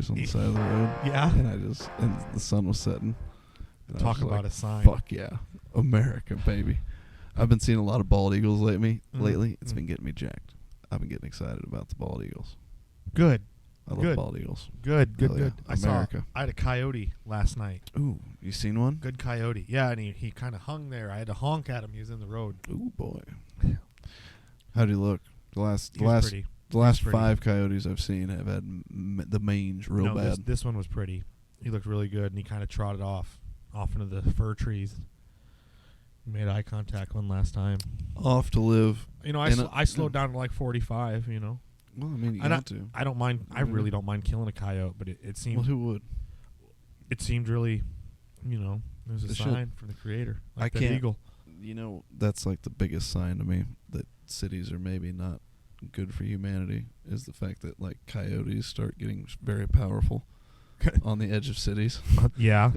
circus on the side of the road. Yeah. And the sun was setting. Talk about a sign. Fuck yeah. America, baby. I've been seeing a lot of bald eagles lately. It's been getting me jacked. I've been getting excited about the bald eagles. Good. I love bald eagles. Good. Yeah. I had a coyote last night. Ooh, you seen one? Good coyote. Yeah, and he kind of hung there. I had to honk at him. He was in the road. Ooh, boy. How'd he look? The last 5 coyotes I've seen have had the mange real bad. This one was pretty. He looked really good, and he kind of trotted off into the fir trees. Made eye contact one last time. Off to live. I slowed down to like 45. Well, I mean, you got to. I don't mind. I really don't mind killing a coyote, but it seemed. Well, who would? It seemed really, it was a sign from the Creator. Like that eagle. That's like the biggest sign to me that cities are maybe not good for humanity is the fact that like coyotes start getting very powerful on the edge of cities. Yeah,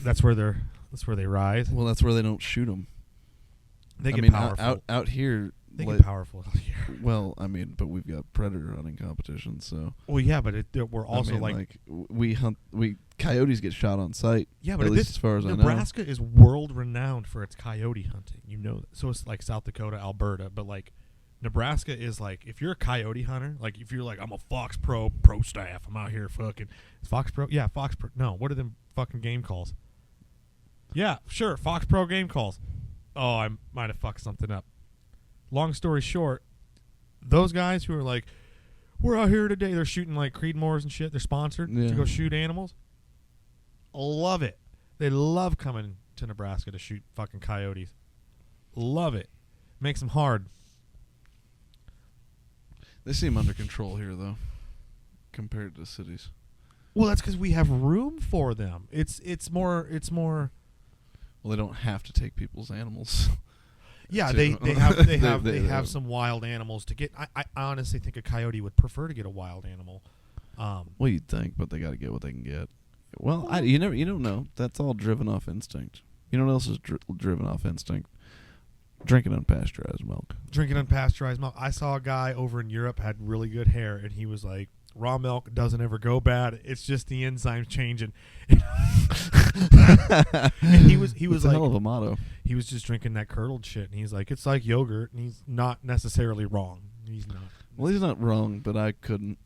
that's where they rise. Well, that's where they don't shoot them. They get powerful out here. They get powerful out here. Well, I mean, but we've got predator hunting competitions, so. Well, yeah, but we're also we hunt. Coyotes get shot on sight. Yeah, but at least as far as Nebraska I know. is world renowned for its coyote hunting. So it's like South Dakota, Alberta, but like Nebraska is like if you're a coyote hunter, like if you're like I'm a Fox Pro staff, I'm out here fucking Fox Pro. Yeah, Fox Pro. No, what are them fucking game calls? Yeah, sure, Fox Pro game calls. Oh, I might have fucked something up. Long story short, those guys who are like, we're out here today, they're shooting like Creedmoors and shit. They're sponsored to go shoot animals. Love it. They love coming to Nebraska to shoot fucking coyotes. Love it. Makes them hard. They seem under control here, though, compared to cities. Well, that's because we have room for them. It's more. Well, they don't have to take people's animals. Yeah, they have some wild animals to get. I honestly think a coyote would prefer to get a wild animal. Well, you'd think, but they got to get what they can get. Well, you don't know. That's all driven off instinct. You know what else is driven off instinct? Drinking unpasteurized milk. Drinking unpasteurized milk. I saw a guy over in Europe had really good hair, and he was like, raw milk doesn't ever go bad. It's just the enzymes changing. And he was That's like, a hell of a motto. He was just drinking that curdled shit, and he's like, it's like yogurt, and he's not necessarily wrong. He's not. Well, he's not wrong, but I couldn't.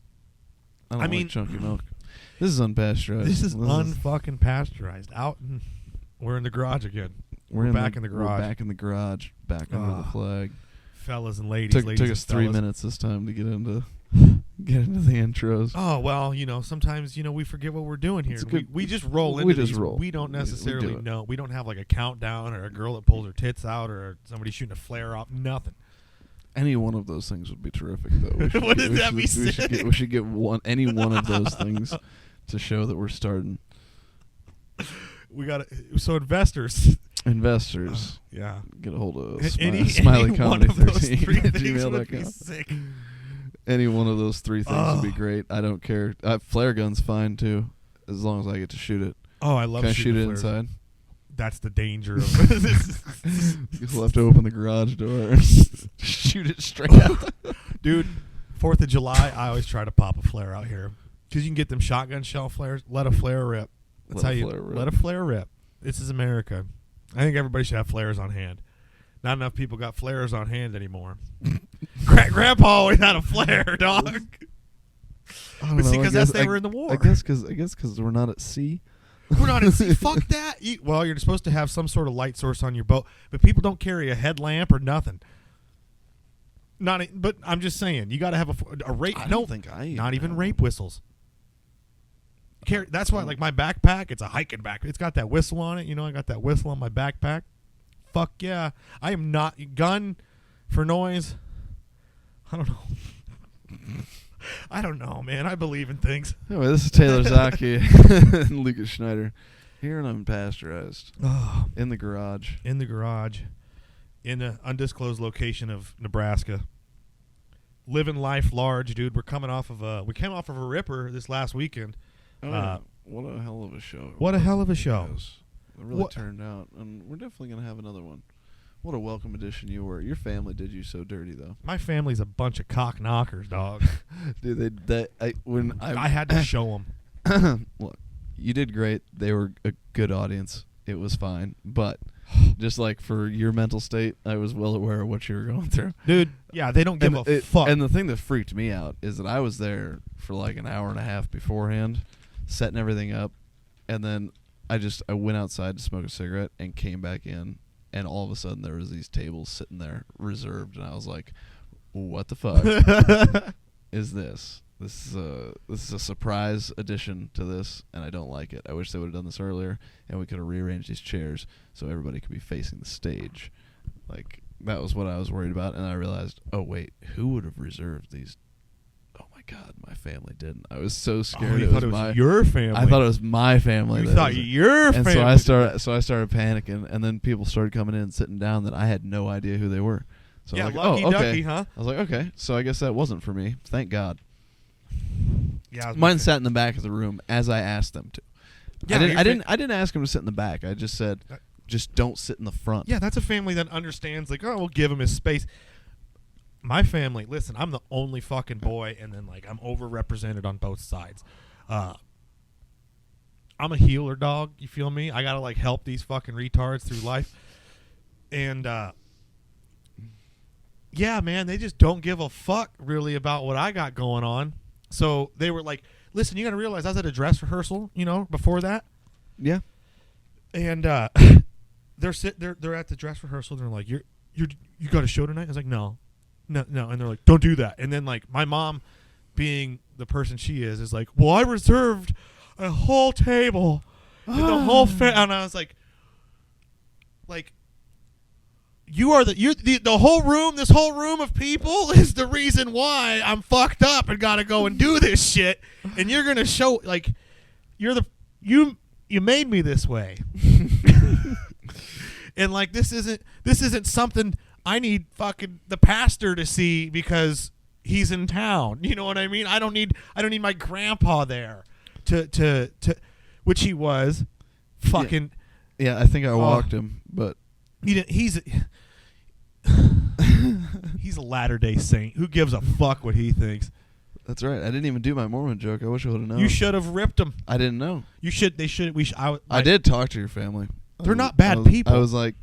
I don't like chunky milk. This is unpasteurized. This is unfucking pasteurized. We're in the garage again. We're back in the garage. We're back in the garage. Back under the flag. Fellas and ladies. Took us 3 minutes this time to get into the intros. Oh, well, sometimes, we forget what we're doing here. We just roll into these. We don't necessarily know. We don't have like a countdown or a girl that pulls her tits out or somebody shooting a flare up. Nothing. Any one of those things would be terrific, though. Wouldn't that be sick? We should get any one of those things to show that we're starting. We got so investors. Yeah. Get a hold of Smiley Comedy 13 @gmail.com. Any one of those 3 things would be great. I don't care. Flare gun's fine too, as long as I get to shoot it. Oh, I love. Can I shoot it inside? That's the danger of it. You'll have to open the garage door and shoot it straight out. Dude, 4th of July, I always try to pop a flare out here because you can get them shotgun shell flares. Let a flare rip. That's how you let a flare rip. This is America. I think everybody should have flares on hand. Not enough people got flares on hand anymore. Grandpa always had a flare, dog. I don't know. Because they were in the war. I guess because we're not at sea. We're not at sea. Fuck that. Well, you're supposed to have some sort of light source on your boat, but people don't carry a headlamp or nothing. But I'm just saying, you got to have a rape. Not even rape whistles. That's why, like my backpack, it's a hiking backpack. It's got that whistle on it. I got that whistle on my backpack. Fuck yeah. I am not gun for noise. I don't know. I don't know, man. I believe in things. Anyway, this is Taylor Zaki and Lucas Schneider here in Unpasteurized. In the garage. In the undisclosed location of Nebraska. Living life large, dude. We came off of a ripper this last weekend. What a hell of a show. It really turned out, and we're definitely going to have another one. What a welcome addition you were. Your family did you so dirty, though. My family's a bunch of cock knockers, dog. Dude, I had to show them. Look, you did great. They were a good audience. It was fine. But just like for your mental state, I was well aware of what you were going through. Dude, yeah, they don't give a fuck. And the thing that freaked me out is that I was there for like an hour and a half beforehand, setting everything up, and then I went outside to smoke a cigarette and came back in, and all of a sudden there was these tables sitting there reserved, and I was like, what the fuck is this? This is a surprise addition to this, and I don't like it. I wish they would have done this earlier, and we could have rearranged these chairs so everybody could be facing the stage. Like, that was what I was worried about, and I realized, oh, wait, who would have reserved these? Oh, my God, my family didn't. I was so scared. You thought it was your family. I thought it was my family. You thought your family. And so I started panicking, and then people started coming in and sitting down that I had no idea who they were. So yeah, I was like, lucky oh, okay. ducky, huh? I was like, okay, so I guess that wasn't for me. Thank God. Yeah, mine sat in the back of the room as I asked them to. Yeah, I didn't ask them to sit in the back. I just said, just don't sit in the front. Yeah, that's a family that understands. Like, oh, we'll give him his space. My family, listen, I'm the only fucking boy, and then like I'm overrepresented on both sides. I'm a healer dog. You feel me? I gotta like help these fucking retards through life, and yeah, man, they just don't give a fuck really about what I got going on. So they were like, listen, you got to realize I was at a dress rehearsal, before that. Yeah. And they're at the dress rehearsal. They're like, you got a show tonight? I was like, no. And they're like, don't do that. And then like my mom, being the person she is like, well, I reserved a whole table and the whole and I was like, you are the whole room. This whole room of people is the reason why I'm fucked up and gotta go and do this shit. And you're gonna show like you made me this way. And like this isn't something I need fucking the pastor to see because he's in town. You know what I mean? I don't need my grandpa there to which he was fucking. Yeah, I think I walked him, but. He's a Latter-day Saint. Who gives a fuck what he thinks? That's right. I didn't even do my Mormon joke. I wish I would have known. You should have ripped him. I didn't know. You should. They should. I did talk to your family. They're not bad people. I was like,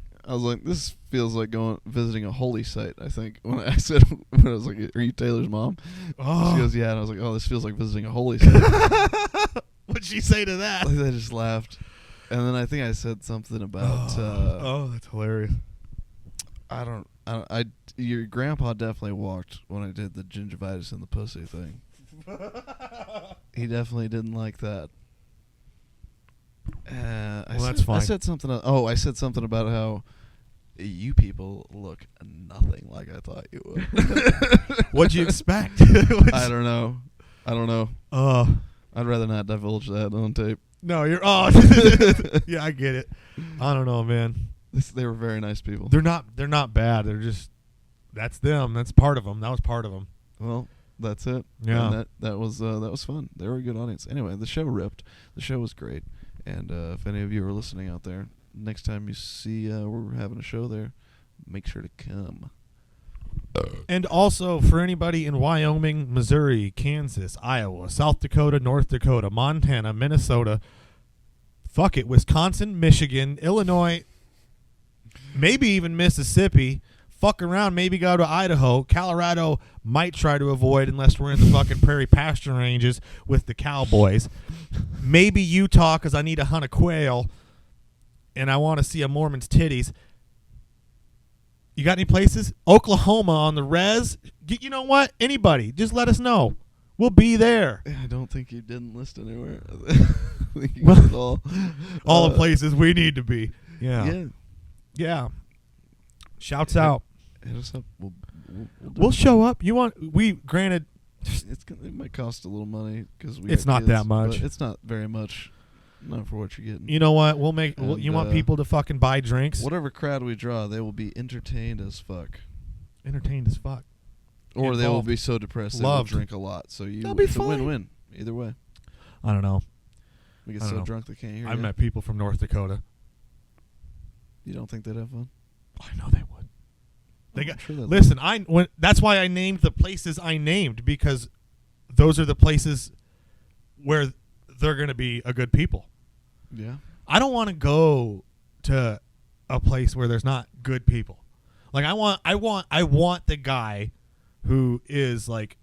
this feels like visiting a holy site. I think when I was like, "Are you Taylor's mom?" Oh. She goes, "Yeah," and I was like, "Oh, this feels like visiting a holy site." What'd she say to that? They just laughed. And then I think I said something about. That's hilarious. Your grandpa definitely walked when I did the gingivitis in the pussy thing. He definitely didn't like that. That's fine. I said something. I said something about how you people look nothing like I thought you would. What'd you expect? I don't know. I'd rather not divulge that on tape. No, you're. Yeah, I get it. I don't know, man. They were very nice people. They're not bad. They're just. That's them. That's part of them. That was part of them. Well, that's it. Yeah. And that was fun. They were a good audience. Anyway, the show ripped. The show was great. And if any of you are listening out there, next time you see we're having a show there, make sure to come. And also for anybody in Wyoming, Missouri, Kansas, Iowa, South Dakota, North Dakota, Montana, Minnesota, fuck it, Wisconsin, Michigan, Illinois, maybe even Mississippi, fuck around, maybe go to Idaho. Colorado might try to avoid unless we're in the fucking prairie pasture ranges with the cowboys. Maybe Utah because I need to hunt a quail and I want to see a Mormon's titties. You got any places? Oklahoma on the res. You know what? Anybody. Just let us know. We'll be there. I don't think you didn't list anywhere. I think you got all the places we need to be. Yeah. Yeah. Shouts out. Hit us up. We'll show up. Granted. It might cost a little money because it's not that much. It's not very much. Not for what you're getting. You know what? You want people to fucking buy drinks? Whatever crowd we draw, they will be entertained as fuck. Entertained as fuck. Or they will be so depressed they will drink a lot. So it's a win-win. Either way. I don't know. We get so drunk they can't hear I've met people from North Dakota. You don't think they'd have fun? I know they would. Listen, that's why I named the places I named, because those are the places where they're going to be a good people. Yeah. I don't want to go to a place where there's not good people. Like I want the guy who is like,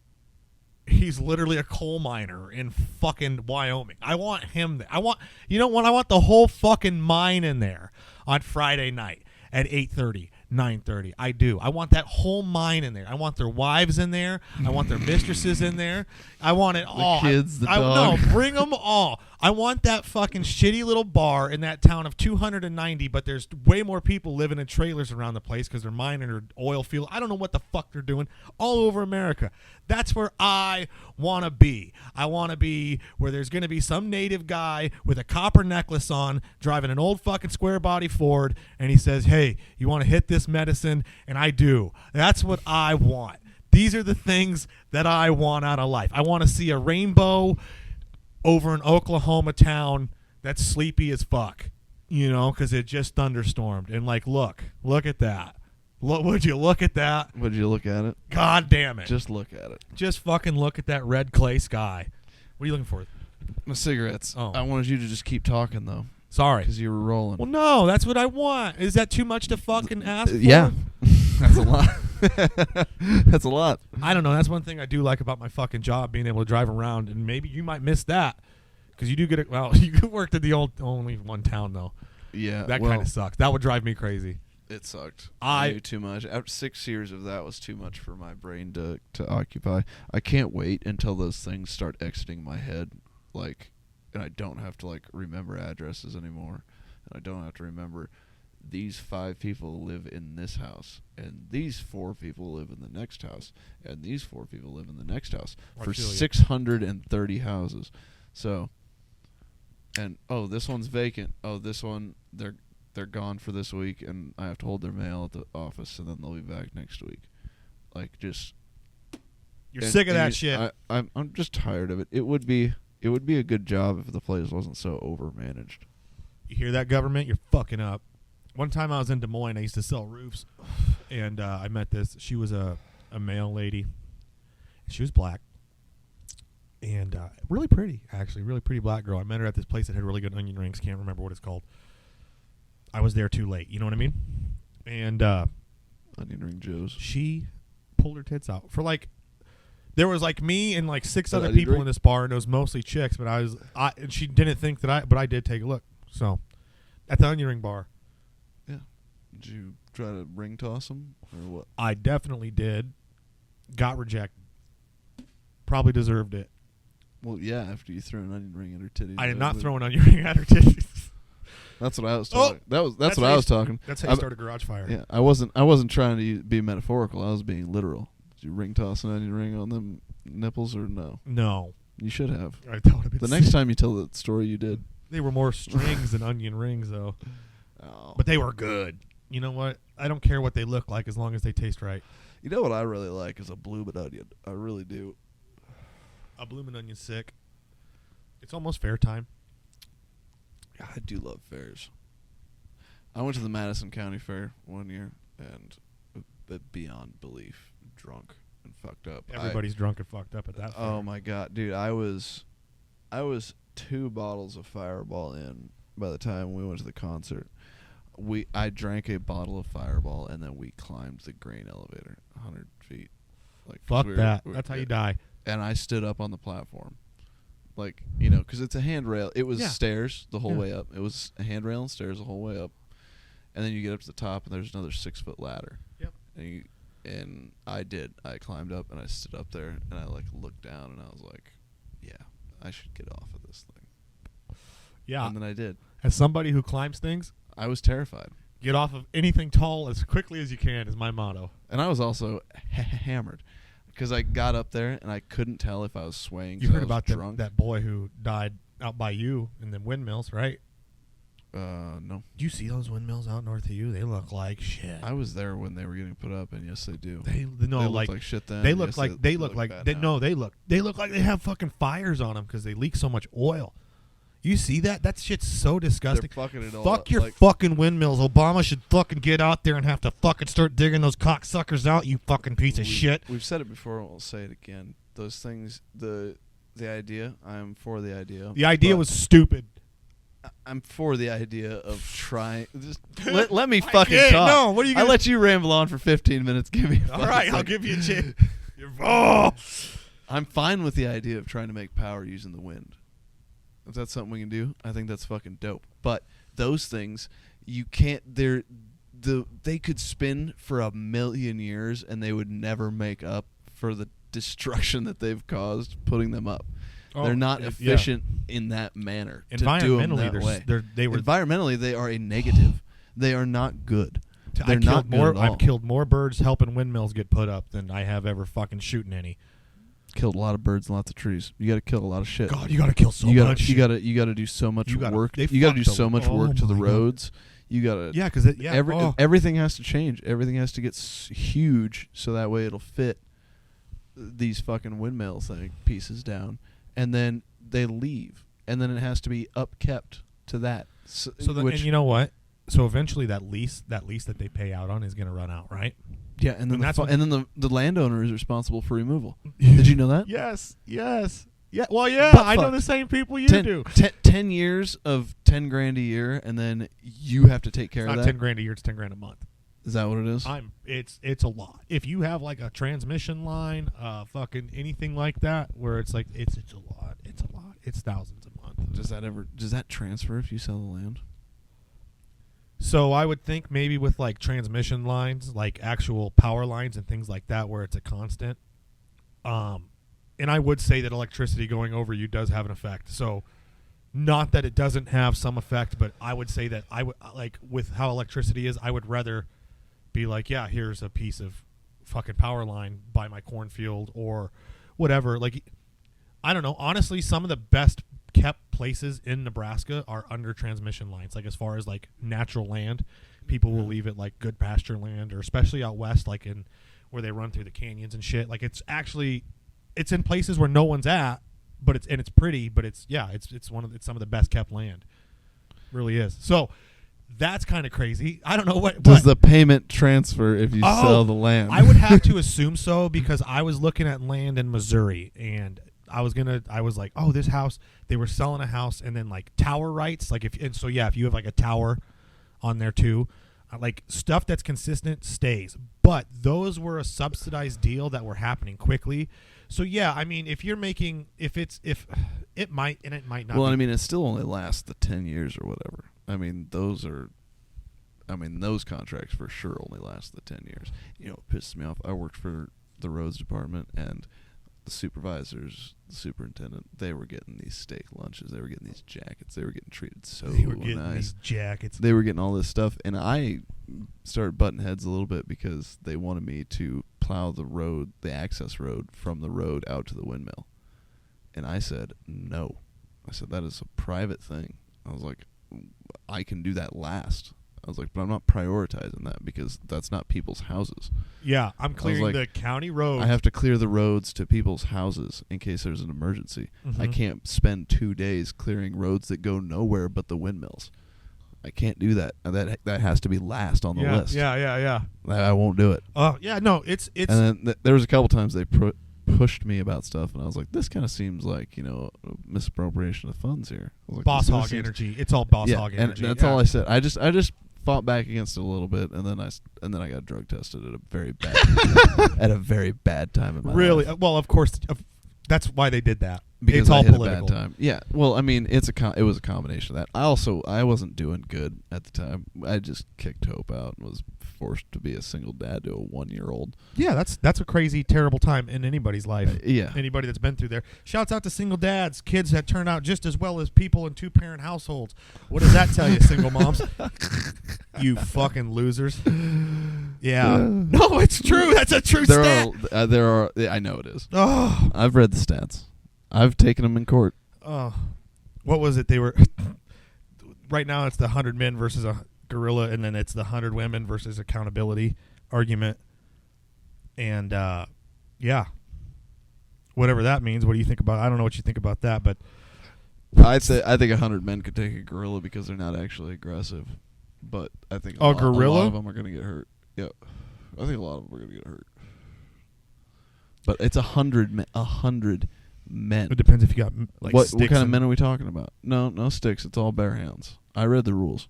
he's literally a coal miner in fucking Wyoming. I want him there. I want the whole fucking mine in there on Friday night at 8:30, 9:30. I do. I want that whole mine in there. I want their wives in there. I want their mistresses in there. I want it all. The kids, the dog. No, bring them all. I want that fucking shitty little bar in that town of 290, but there's way more people living in trailers around the place because they're mining or oil field. I don't know what the fuck they're doing all over America. That's where I want to be. I want to be where there's going to be some native guy with a copper necklace on driving an old fucking square body Ford, and he says, hey, you want to hit this medicine? And I do. That's what I want. These are the things that I want out of life. I want to see a rainbow over an Oklahoma town that's sleepy as fuck, because it just thunderstormed. And like, look at that. Would you look at that? Would you look at it? God damn it. Just look at it. Just fucking look at that red clay sky. What are you looking for? My cigarettes. Oh. I wanted you to just keep talking, though. Sorry. Because you were rolling. Well, no, that's what I want. Is that too much to fucking ask for? Yeah. That's a lot. That's a lot. I don't know. That's one thing I do like about my fucking job, being able to drive around, and maybe you might miss that because you do get it. Well, you worked at the only one town, though. Yeah. That kind of sucks. That would drive me crazy. It sucked. I knew too much. After 6 years of that was too much for my brain to occupy. I can't wait until those things start exiting my head, and I don't have to remember addresses anymore, and I don't have to remember these 5 people live in this house, and these 4 people live in the next house, and these 4 people live in the next house for 630 houses. So, and this one's vacant. Oh, this one they're gone for this week, and I have to hold their mail at the office, and then they'll be back next week. You're sick of that shit. I'm just tired of it. It would be a good job if the place wasn't so overmanaged. You hear that, government? You're fucking up. One time I was in Des Moines, I used to sell roofs, and I met this. She was a male lady. She was black, and really pretty, actually. Really pretty black girl. I met her at this place that had really good onion rings. Can't remember what it's called. I was there too late. You know what I mean? And Onion Ring Joe's. She pulled her tits out. There was me and 6 other people in this bar, and it was mostly chicks, but and she didn't think that but I did take a look. So, at the onion ring bar. Yeah. Did you try to ring toss them or what? I definitely did. Got rejected. Probably deserved it. Well, yeah, after you threw an onion ring at her titties. I did not throw an onion ring at her titties. That's what I was talking. That's what I was talking. That's how you start a garage fire. Yeah, I wasn't trying to be metaphorical. I was being literal. Did you ring toss an onion ring on them nipples or no? No. You should have. That would have been the next time you tell that story, you did. They were more strings than onion rings, though. Oh. But they were good. You know what? I don't care what they look like as long as they taste right. You know what I really like is a bloomin' onion. I really do. A bloomin' onion's sick. It's almost fair time. Yeah, I do love fairs. I went to the Madison County Fair one year and beyond belief drunk and fucked up. Everybody's drunk and fucked up at that fair. Oh my god, dude, I was 2 bottles of Fireball in by the time we went to the concert. I drank a bottle of Fireball and then we climbed the grain elevator 100 feet. Fuck that. That's how you die. And I stood up on the platform. Because it's a handrail. It was stairs the whole way up. It was a handrail and stairs the whole way up. And then you get up to the top and there's another 6-foot ladder. Yep. And I did. I climbed up and I stood up there and I looked down and I was like, yeah, I should get off of this thing. Yeah. And then I did. As somebody who climbs things, I was terrified. Get off of anything tall as quickly as you can is my motto. And I was also hammered because I got up there and I couldn't tell if I was swaying. You heard about that boy who died out by you in the windmills, right? No. Do you see those windmills out north of you? They look like shit. I was there when they were getting put up, and yes, they do. They look like shit. Then they look like they look like they look like they have fucking fires on them because they leak so much oil. You see that? That shit's so disgusting. They're fucking it all Fuck up, your fucking windmills. Obama should fucking get out there and have to fucking start digging those cocksuckers out, you fucking piece of shit. We've said it before and we'll say it again. Those things, the The idea. I'm for the idea. The idea was stupid. I'm for the idea of trying. Just let me fucking talk. No, what are you? I let you ramble on for 15 minutes. Give me. All right, I'll give you a chance. I'm fine with the idea of trying to make power using the wind. If that's something we can do, I think that's fucking dope. But those things, you can't. They could spin for 1,000,000 years and they would never make up for the destruction that they've caused putting them up. They're not efficient in that manner. Environmentally, environmentally, they are a negative. They are not good. They're not good at all. I've killed more birds helping windmills get put up than I have ever fucking shooting any. Killed a lot of birds and lots of trees. You got to kill a lot of shit. God, you got to kill so much. You got to do so much work. You got to do so much work to the roads. You got to because everything has to change. Everything has to get huge so that way it'll fit these fucking windmill pieces down. And then they leave, and then it has to be upkept to that. And you know what? So eventually, that lease that they pay out on is going to run out, right? Yeah, and then the landowner is responsible for removal. Did you know that? Yes. Yeah. Well, yeah. I know the same people you do. 10 years of $10,000 a year, and then you have to take care of that. Not $10,000 a year; it's $10,000 a month. Is that what it is? It's a lot. If you have like a transmission line, fucking anything like that, where it's like it's a lot. It's a lot. It's thousands a month. Does that transfer if you sell the land? So I would think maybe with like transmission lines, like actual power lines and things like that, where it's a constant. And I would say that electricity going over you does have an effect. So not that it doesn't have some effect, but I would say that I would like with how electricity is, I would rather be like, yeah, here's a piece of fucking power line by my cornfield or whatever. Like, I don't know. Honestly, some of the best kept places in Nebraska are under transmission lines. Like, as far as like natural land, people will leave it like good pasture land, or especially out west, like in where they run through the canyons and shit. Like, it's in places where no one's at, but it's pretty, but it's some of the best kept land. Really is. So that's kind of crazy. I don't know what does the payment transfer if you sell the land. I would have to assume so, because I was looking at land in Missouri, and I was like, oh, this house, they were selling a house, and then like tower rights, like if you have like a tower on there too, like stuff that's consistent stays. But those were a subsidized deal that were happening quickly. So yeah, I mean, if it might not. Well, I mean, it still only lasts the 10 years or whatever. I mean, those contracts for sure only last the 10 years. You know, it pisses me off. I worked for the roads department, and the supervisors, the superintendent, they were getting these steak lunches. They were getting these jackets. They were getting treated so nice. They were getting these jackets. They were getting all this stuff, and I started butting heads a little bit because they wanted me to plow the road, the access road from the road out to the windmill. And I said, no. I said, that is a private thing. I was like, I can do that last. I was like, but I'm not prioritizing that because that's not people's houses. Yeah, I'm clearing the county road. I have to clear the roads to people's houses in case there's an emergency. Mm-hmm. I can't spend 2 days clearing roads that go nowhere but the windmills. I can't do that. That has to be last on the list. Yeah. I won't do it. Yeah, no, it's. And then there was a couple times they pushed me about stuff, and I was like, this kind of seems like, a misappropriation of funds here. I was like, boss hog energy. It's all boss hog energy. And that's all I said. I just fought back against it a little bit, and then I got drug tested at a very bad time in my life. Really? Well, of course, that's why they did that. Because it's all political. A bad time. Yeah. Well, I mean, it was a combination of that. I wasn't doing good at the time. I just kicked Hope out and was forced to be a single dad to a 1-year-old. Yeah, that's a crazy, terrible time in anybody's life. Yeah. Anybody that's been through there. Shouts out to single dads, kids that turn out just as well as people in 2-parent households. What does that tell you, single moms? You fucking losers. Yeah. No, it's true. That's a true stat. I know it is. Oh. I've read the stats. I've taken them in court. Oh. What was it? They were right now it's the 100 men versus a gorilla, and then it's the 100 women versus accountability argument. And yeah. Whatever that means. What do you think about? I don't know what you think about that, but I think 100 men could take a gorilla because they're not actually aggressive. But I think a lot of them are going to get hurt. Yeah. I think a lot of them are going to get hurt. But it's 100 men. It depends if you got like What sticks. kind of men are we talking about? No sticks. It's all bare hands. I read the rules.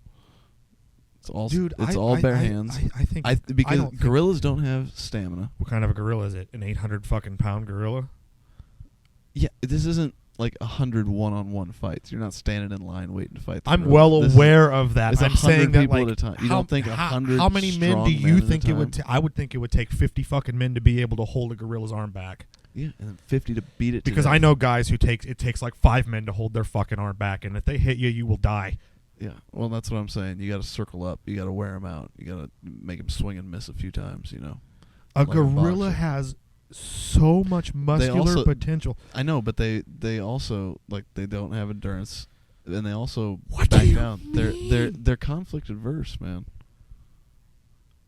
It's all bare hands. I think because gorillas don't have stamina. What kind of a gorilla is it? An 800 fucking pound gorilla? Yeah, this isn't like 100 one-on-one fights. You're not standing in line waiting to fight. I'm well aware of that. It's I'm saying that like at a time. You don't think 100? How many men do you think it would? I would think it would take 50 fucking men to be able to hold a gorilla's arm back. Yeah, and then 50 to beat it. Because I know guys who it takes like 5 men to hold their fucking arm back, and if they hit you, you will die. Yeah, well, that's what I'm saying. You got to circle up. You got to wear them out. You got to make them swing and miss a few times. A gorilla has so much muscular potential. I know, but they also like they don't have endurance, and they also back down. They're conflict adverse, man.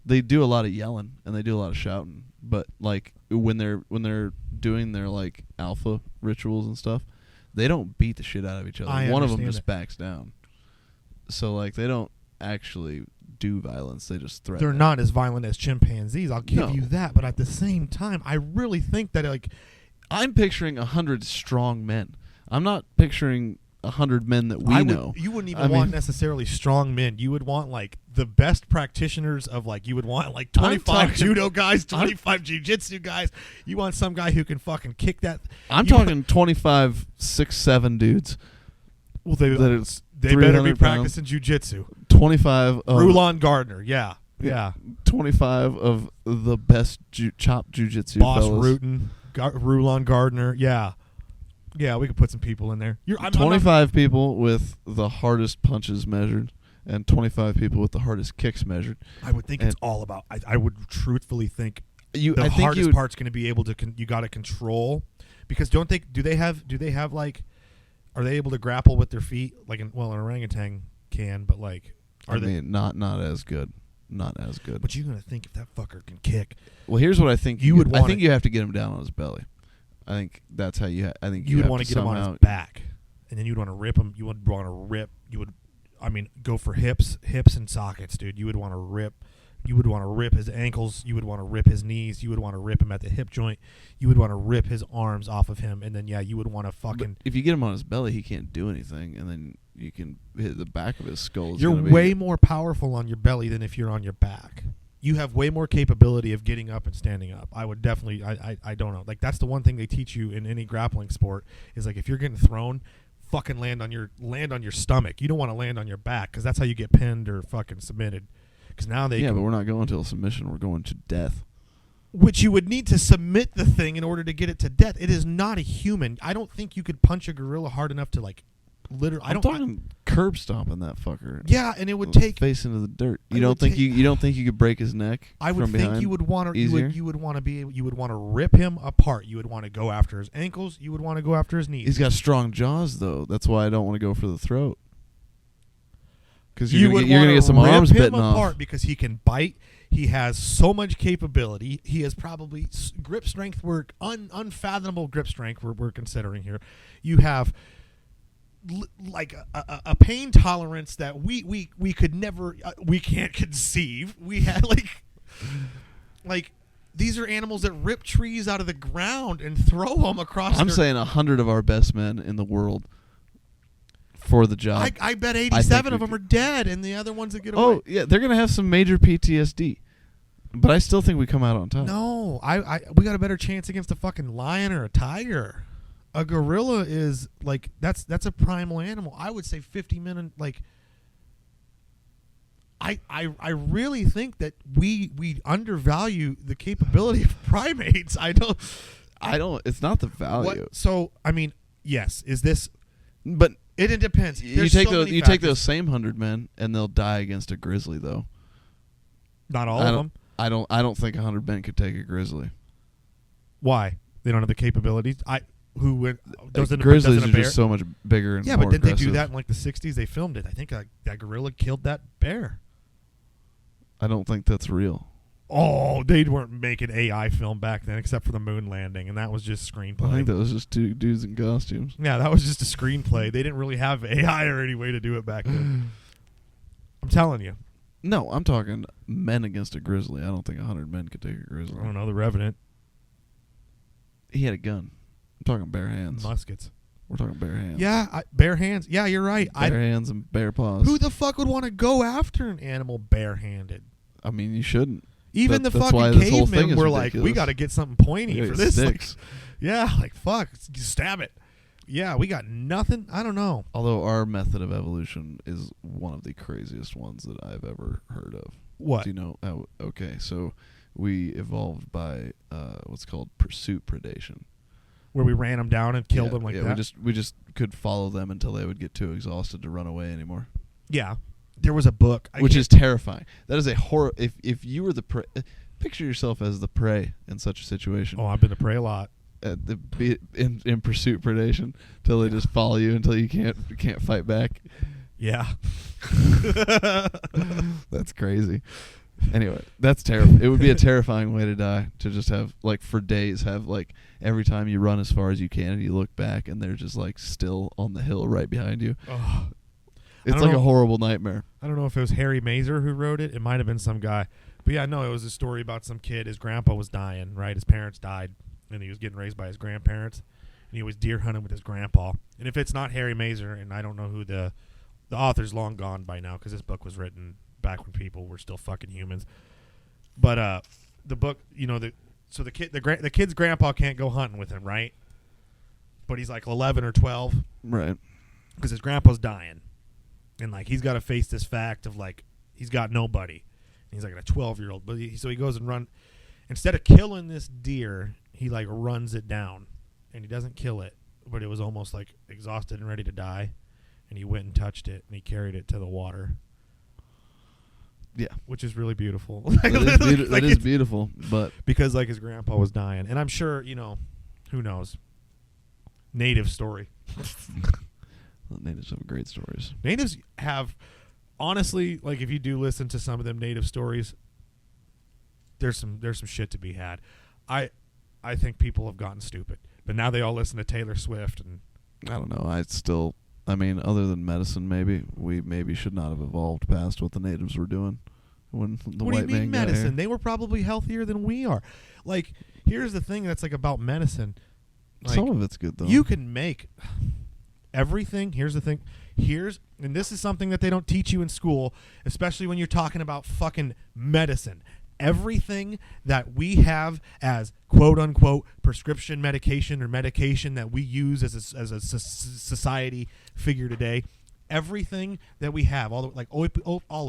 They do a lot of yelling and they do a lot of shouting, but like when they're doing their like alpha rituals and stuff, they don't beat the shit out of each other. One of them just backs down. So like they don't actually do violence, they just threaten. They're not as violent as chimpanzees, I'll give you that, but at the same time I really think that like I'm picturing 100 strong men. I'm not picturing 100 men that we know. You wouldn't even want necessarily strong men. You would want like the best practitioners of like you would want like 25 judo guys, 25 jiu-jitsu guys. You want some guy who can fucking kick that. I'm talking 25 6'7" dudes. Well, they better be practicing jiu-jitsu. 25 of Rulon Gardner, yeah. 25 of the best chop jiu-jitsu Boss fellas. Rulon Gardner, yeah. Yeah, we could put some people in there. 25 people with the hardest punches measured and 25 people with the hardest kicks measured. I would think it's all about I would truthfully think the hardest part's going to be able to you got to control, because do they have like, are they able to grapple with their feet like an orangutan can, but like not as good. Not as good. But you're going to think if that fucker can kick. Well, here's what I think you would. I think you have to get him down on his belly. I think that's how you. I think you would want to get him on his back, and then you'd want to rip him. You would want to rip. You would, go for hips and sockets, dude. You would want to rip. You would want to rip his ankles. You would want to rip his knees. You would want to rip him at the hip joint. You would want to rip his arms off of him, and then you would want to fucking. But if you get him on his belly, he can't do anything, and then you can hit the back of his skull. You're way more powerful on your belly than if you're on your back. You have way more capability of getting up and standing up. I would definitely. I don't know. Like that's the one thing they teach you in any grappling sport is like if you're getting thrown, fucking land on your stomach. You don't want to land on your back because that's how you get pinned or fucking submitted. Because now they but we're not going to a submission. We're going to death. Which you would need to submit the thing in order to get it to death. It is not a human. I don't think you could punch a gorilla hard enough to like. Literally, I'm talking curb stomping that fucker. Yeah, and it would take face into the dirt. You don't think you could break his neck? I would from behind think you would want to. You would want to rip him apart. You would want to go after his ankles. You would want to go after his knees. He's got strong jaws, though. That's why I don't want to go for the throat. Because you're going to get some arms bitten off. Because he can bite. He has so much capability. He has probably grip strength. Unfathomable grip strength. We're considering here. You have. Like a pain tolerance that we could never we can't conceive. We had like these are animals that rip trees out of the ground and throw them across. I'm saying 100 of our best men in the world for the job. I bet 87 of them are dead, and the other ones that get away. Oh yeah, they're gonna have some major PTSD. But I still think we come out on top. No, we got a better chance against a fucking lion or a tiger. A gorilla is like that's a primal animal. I would say 50 men. Like I really think that we undervalue the capability of primates. I don't. It's not the value. So I mean, yes. Is this? But it depends. You take those same 100 men and they'll die against a grizzly though. Not all of them. I don't think 100 men could take a grizzly. Why? They don't have the capabilities. Grizzlies are just so much bigger and more but didn't aggressive. they do that in like the 60s? They filmed it. I think that gorilla killed that bear. I don't think that's real. Oh, they weren't making AI film back then except for the moon landing, and that was just screenplay. I think that was just two dudes in costumes. Yeah, that was just a screenplay. They didn't really have AI or any way to do it back then. I'm telling you. No, I'm talking men against a grizzly. I don't think 100 men could take a grizzly. I don't know, The Revenant. He had a gun. I'm talking bare hands. Muskets. We're talking bare hands. Yeah, bare hands. Yeah, you're right. Bare hands and bare paws. Who the fuck would want to go after an animal barehanded? I mean, you shouldn't. Even the fucking cavemen were like, we got to get something pointy for this. Sticks. Like fuck, stab it. Yeah, we got nothing. I don't know. Although our method of evolution is one of the craziest ones that I've ever heard of. What? Do you know? Okay, so we evolved by what's called pursuit predation. Where we ran them down and killed them like that? We just could follow them until they would get too exhausted to run away anymore. Yeah. There was a book. Which is terrifying. That is a horror. If you were the prey, picture yourself as the prey in such a situation. Oh, I've been the prey a lot. In pursuit predation till they just follow you until you can't fight back. Yeah. That's crazy. Anyway, that's terrible. It would be a terrifying way to die, to just have, like, for days, have, like, every time you run as far as you can and you look back and they're just, like, still on the hill right behind you. Oh. It's like a horrible nightmare. I don't know if it was Harry Mazer who wrote it. It might have been some guy. But yeah, no, it was a story about some kid. His grandpa was dying, right? His parents died, and he was getting raised by his grandparents. And he was deer hunting with his grandpa. And if it's not Harry Mazer, and I don't know who the author's long gone by now because this book was written back when people were still fucking humans. But the book, the kid's grandpa can't go hunting with him, right? But he's like 11 or 12. Right. Because his grandpa's dying. And, like, he's got to face this fact of, like, he's got nobody. And he's like a 12-year-old. But so he goes and run. Instead of killing this deer, he, like, runs it down. And he doesn't kill it. But it was almost, like, exhausted and ready to die. And he went and touched it. And he carried it to the water. Yeah. Which is really beautiful. That is beautiful. But because, like, his grandpa was dying. And I'm sure, who knows? Native story. Natives have great stories. Natives have, honestly, like, if you do listen to some of them native stories, there's some shit to be had. I think people have gotten stupid, but now they all listen to Taylor Swift, and I don't know. I mean, other than medicine, we should not have evolved past what the natives were doing when the what white do you mean man got medicine? here. They were probably healthier than we are. Like, here's the thing that's, like, about medicine. Like, some of it's good though. You can make everything. Here's the thing. And this is something that they don't teach you in school, especially when you're talking about fucking medicine. Everything that we have as quote unquote prescription medication or medication that we use as a society figure today, everything that we have, all of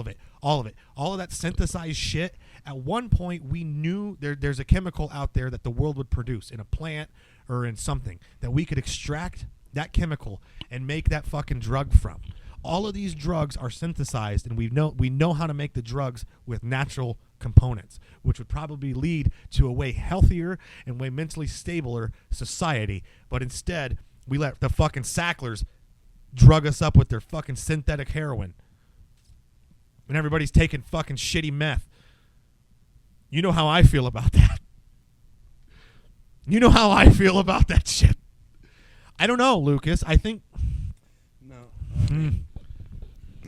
it, all of that synthesized shit. At one point, we knew there's a chemical out there that the world would produce in a plant or in something that we could extract that chemical and make that fucking drug from. All of these drugs are synthesized, and we know how to make the drugs with natural components, which would probably lead to a way healthier and way mentally stabler society. But instead, we let the fucking Sacklers drug us up with their fucking synthetic heroin. And everybody's taking fucking shitty meth. You know how I feel about that. You know how I feel about that shit. I don't know, Lucas. I think... No.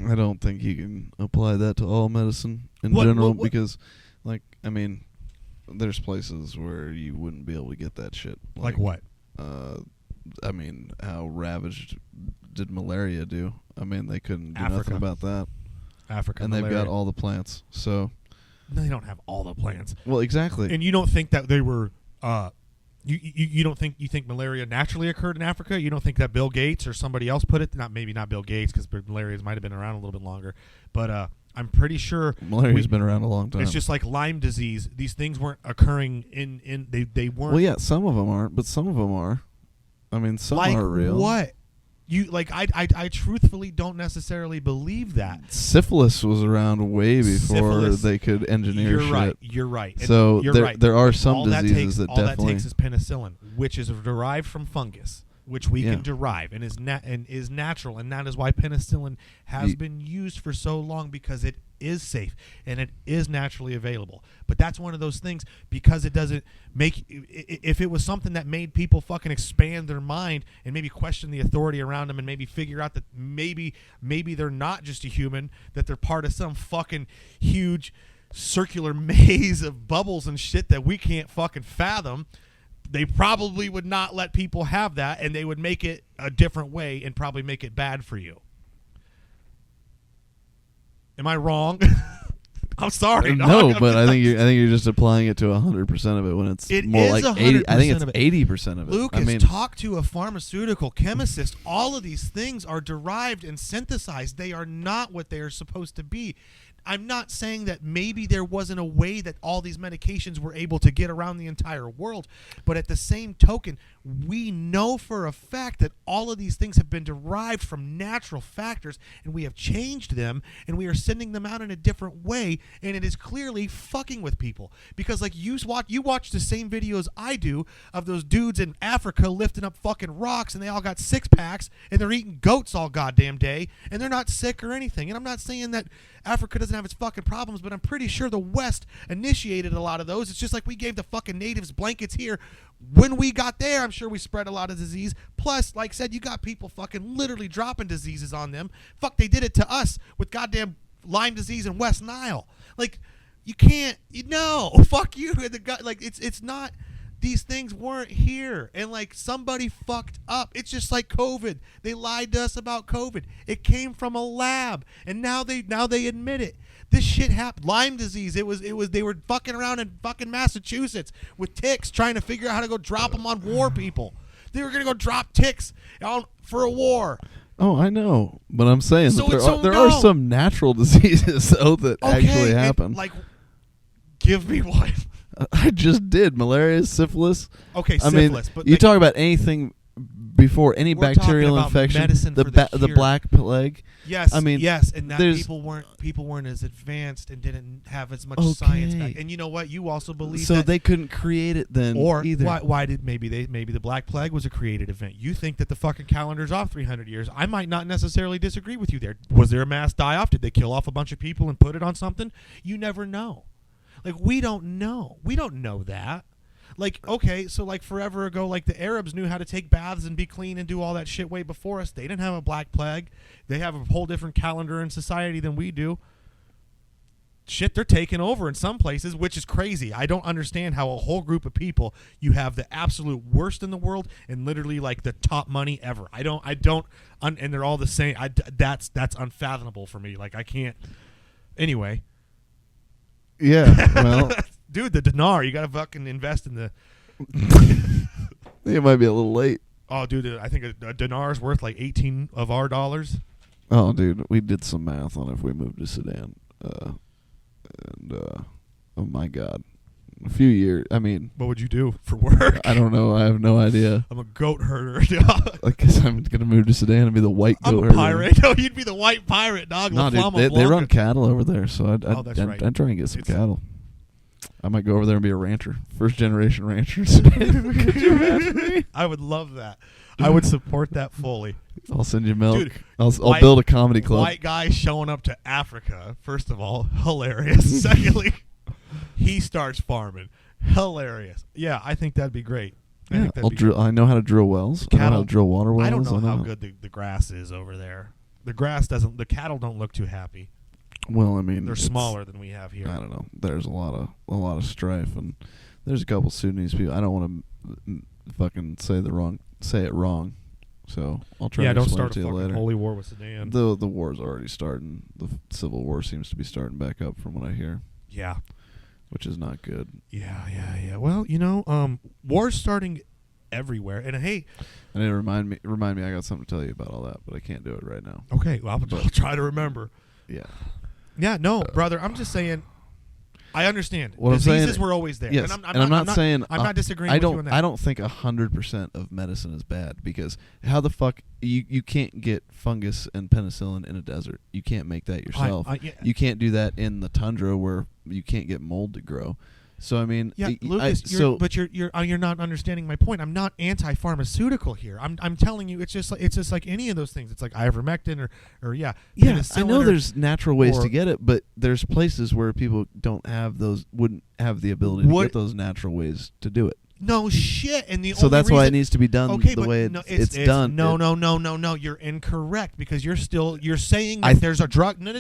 I don't think you can apply that to all medicine in general because, like, I mean, there's places where you wouldn't be able to get that shit. Like what? I mean, how ravaged did malaria do? I mean, they couldn't do nothing about that. Africa, and malaria. They've got all the plants, so... No, they don't have all the plants. Well, exactly. And you don't think that they were... You don't think malaria naturally occurred in Africa? You don't think that Bill Gates or somebody else put it? Maybe not Bill Gates because malaria might have been around a little bit longer. But I'm pretty sure malaria's been around a long time. It's just like Lyme disease. These things weren't occurring they weren't. Well, yeah, some of them aren't, but some of them are. I mean, some are real. What? I truthfully don't necessarily believe that. Syphilis was around way before they could engineer shit. You're right. So there are some diseases that definitely... All that takes is penicillin, which is derived from fungus, which we can derive and is natural, and that is why penicillin has been used for so long, because it is safe and it is naturally available. But that's one of those things, because it doesn't make... If it was something that made people fucking expand their mind and maybe question the authority around them and maybe figure out that maybe they're not just a human, that they're part of some fucking huge circular maze of bubbles and shit that we can't fucking fathom, they probably would not let people have that, and they would make it a different way and probably make it bad for you. Am I wrong? I'm sorry. No, but I think you're just applying it to 100% of it when it's more like 80. I think it's 80% of it. Lucas, talk to a pharmaceutical chemist. All of these things are derived and synthesized. They are not what they are supposed to be. I'm not saying that maybe there wasn't a way that all these medications were able to get around the entire world, but at the same token, we know for a fact that all of these things have been derived from natural factors, and we have changed them, and we are sending them out in a different way, and it is clearly fucking with people. Because like you watch the same videos I do of those dudes in Africa lifting up fucking rocks, and they all got six packs, and they're eating goats all goddamn day, and they're not sick or anything. And I'm not saying that Africa doesn't have its fucking problems, but I'm pretty sure the West initiated a lot of those. It's just like we gave the fucking natives blankets here. When we got there, I'm sure we spread a lot of disease. Plus, like I said, you got people fucking literally dropping diseases on them. Fuck, they did it to us with goddamn Lyme disease in West Nile. Like, you can't, fuck you. Like, it's not, these things weren't here. And, like, somebody fucked up. It's just like COVID. They lied to us about COVID. It came from a lab. And now they admit it. This shit happened. Lyme disease. It was. They were fucking around in fucking Massachusetts with ticks, trying to figure out how to go drop them on war people. They were gonna go drop ticks for a war. Oh, I know, but I'm saying there are some natural diseases though that actually happen. Like, give me one. I just did malaria, syphilis. Okay, syphilis. But you talk about anything before any bacterial infection, the Black Plague. Yes, yes, and that people weren't as advanced and didn't have as much science back. And you know what? You also believe so they couldn't create it then, or either. Why did maybe the Black Plague was a created event? You think that the fucking calendar's off 300 years? I might not necessarily disagree with you there. Was there a mass die-off? Did they kill off a bunch of people and put it on something? You never know. Like, we don't know. We don't know that. Like, okay, so like forever ago, like the Arabs knew how to take baths and be clean and do all that shit way before us. They didn't have a Black Plague. They have a whole different calendar in society than we do. Shit, they're taking over in some places, which is crazy. I don't understand how a whole group of people, you have the absolute worst in the world and literally like the top money ever. And they're all the same. That's unfathomable for me. Like, I can't. Anyway. Yeah, well. Dude, the dinar, you got to fucking invest in the... I think it might be a little late. Oh, dude, I think a dinar is worth like 18 of our dollars. Oh, dude, we did some math on if we moved to Sudan. Oh, my God. A few years, I mean... What would you do for work? I don't know. I have no idea. I'm a goat herder. I guess I'm going to move to Sudan and be the white goat herder. I'm a pirate. No, you'd be the white pirate, dog. No, dude, they run cattle over there, so I'd try and get some cattle. I might go over there and be a rancher. First generation rancher. Could you imagine me? I would love that. I would support that fully. I'll send you milk. Dude, I'll build a comedy club. White guy showing up to Africa. First of all, hilarious. Secondly, he starts farming. Hilarious. Yeah, I think that'd be great. I know how to drill wells. I know how to drill water wells. I don't know how good the grass is over there. The cattle don't look too happy. Well, I mean, they're smaller than we have here. I don't know. There's a lot of strife, and there's a couple Sudanese people. I don't want to fucking say it wrong. So I'll try. Yeah, to don't start to a fucking later. holy war with Sudan. The war's already starting. The civil war seems to be starting back up, from what I hear. Yeah, which is not good. Yeah. Well, war's starting everywhere, and hey, and it remind me. I got something to tell you about all that, but I can't do it right now. Okay, well, I'll try to remember. Yeah. Yeah, no, brother. I'm just saying. I understand. What Diseases were always there. Yes, I'm not saying. I'm not disagreeing with you on that. I don't think 100% of medicine is bad, because how the fuck you can't get fungus and penicillin in a desert. You can't make that yourself. Yeah. You can't do that in the tundra where you can't get mold to grow. So I mean, yeah, Lucas, you're not understanding my point. I'm not anti-pharmaceutical here. I'm telling you, it's just like any of those things. It's like ivermectin or yeah. I know there's natural ways to get it, but there's places where people wouldn't have the ability to get those natural ways to do it. No shit. And so that's why it needs to be done the way it's done. No. You're incorrect because you're saying that there's a drug. No.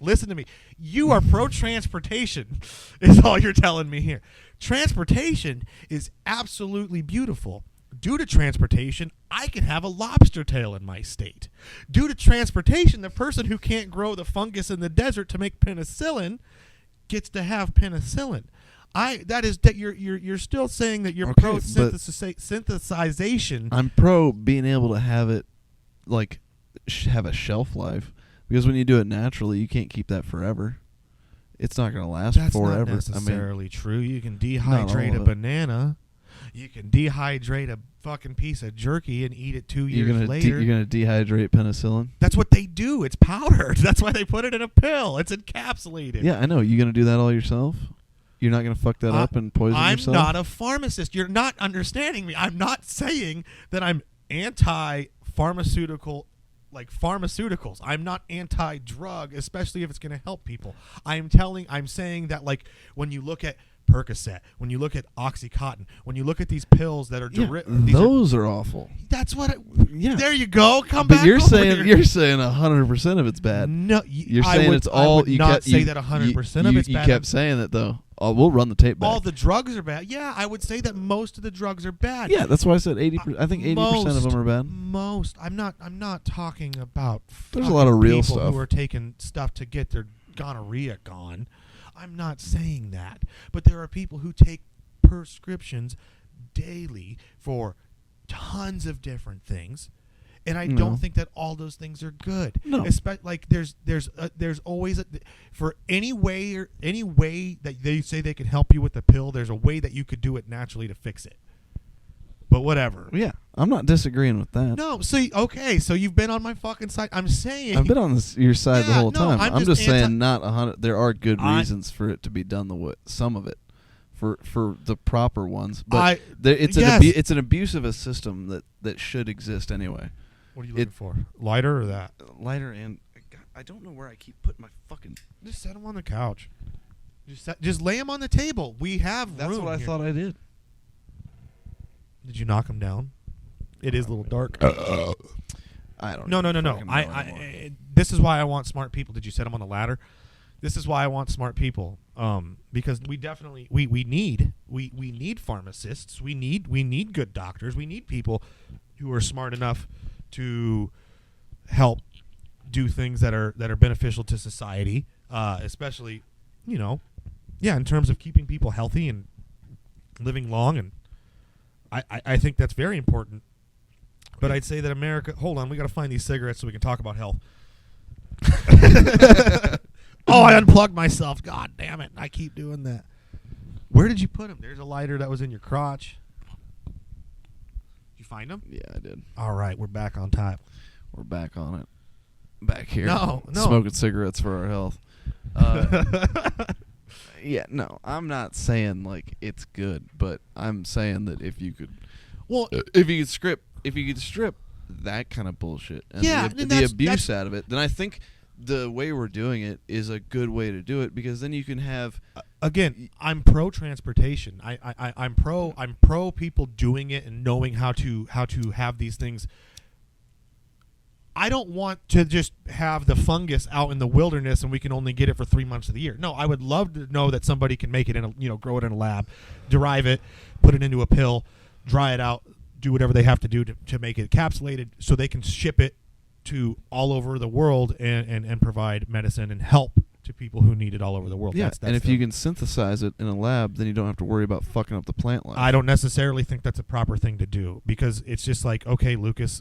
Listen to me. You are pro-transportation is all you're telling me here. Transportation is absolutely beautiful. Due to transportation, I can have a lobster tail in my state. Due to transportation, the person who can't grow the fungus in the desert to make penicillin gets to have penicillin. You're still saying that you're pro synthesization. I'm pro being able to have it like have a shelf life because when you do it naturally, you can't keep that forever. It's not going to last forever. That's not necessarily true. You can dehydrate a banana. You can dehydrate a fucking piece of jerky and eat it 2 years later. You're going to dehydrate penicillin? That's what they do. It's powdered. That's why they put it in a pill. It's encapsulated. Yeah, I know. You going to do that all yourself? You're not going to fuck that up and poison yourself? I'm not a pharmacist. You're not understanding me. I'm not saying that I'm anti-pharmaceutical, like pharmaceuticals. I'm not anti-drug, especially if it's going to help people. I'm saying that like when you look at Percocet, when you look at Oxycontin, when you look at these pills that are those are awful. That's what. There you go. Come but back. You're saying 100% of it's bad. No, you're saying it's all. I would not say that 100% of it's bad. You kept saying that though. We'll run the tape back. All the drugs are bad. Yeah, I would say that most of the drugs are bad. Yeah, that's why I said 80%. I think 80% of them are bad. Most. I'm not talking about. There's a lot of real people stuff who are taking stuff to get their gonorrhea gone. I'm not saying that, but there are people who take prescriptions daily for tons of different things, and I don't think that all those things are good. No, like there's always for any way that they say they can help you with the pill. There's a way that you could do it naturally to fix it. But whatever. Yeah, I'm not disagreeing with that. No, okay, so you've been on my fucking side. I'm saying I've been on your side the whole time. I'm just saying not 100. There are good reasons for it to be done the way some of it, for the proper ones. But it's an abuse of a system that should exist anyway. What are you looking for? Lighter or that? Lighter and I don't know where I keep putting my fucking. Just set them on the couch. Just lay them on the table. We have room. That's what I thought I did. Did you knock him down? It is a little dark. I don't know. No. This is why I want smart people. Did you set him on the ladder? This is why I want smart people. Because we definitely we need pharmacists. We need good doctors. We need people who are smart enough to help do things that are beneficial to society, especially, in terms of keeping people healthy and living long. And I think that's very important. But I'd say that America... Hold on, we got to find these cigarettes so we can talk about health. Oh, I unplugged myself. God damn it. I keep doing that. Where did you put them? There's a lighter that was in your crotch. Did you find them? Yeah, I did. All right, we're back on top. We're back on it. Back here. No. Smoking cigarettes for our health. Yeah, no, I'm not saying like it's good, but I'm saying that if you could strip that kind of bullshit and the abuse out of it, then I think the way we're doing it is a good way to do it, because then you can have again, I'm pro transportation. I'm pro people doing it and knowing how to have these things. I don't want to just have the fungus out in the wilderness and we can only get it for 3 months of the year. No, I would love to know that somebody can make it grow it in a lab, derive it, put it into a pill, dry it out, do whatever they have to do to make it encapsulated so they can ship it to all over the world and provide medicine and help to people who need it all over the world. Yeah, that's and if you can synthesize it in a lab, then you don't have to worry about fucking up the plant life. I don't necessarily think that's a proper thing to do, because it's just like, okay, Lucas,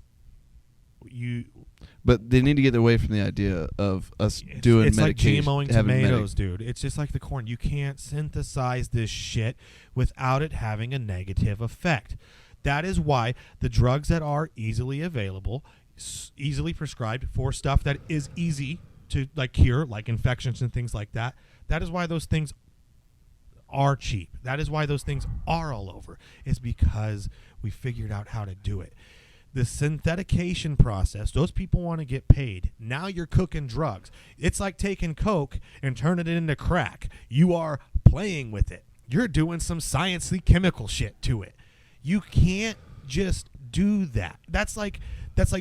But they need to get away from the idea of us doing medication. It's like GMOing tomatoes, dude. It's just like the corn. You can't synthesize this shit without it having a negative effect. That is why the drugs that are easily available, easily prescribed for stuff that is easy to cure, like infections and things like that, that is why those things are cheap. That is why those things are all over. It's because we figured out how to do it. The synthetication process, those people want to get paid. Now you're cooking drugs. It's like taking Coke and turning it into crack. You are playing with it. you're doing some sciencey chemical shit to it. You can't just do that. That's like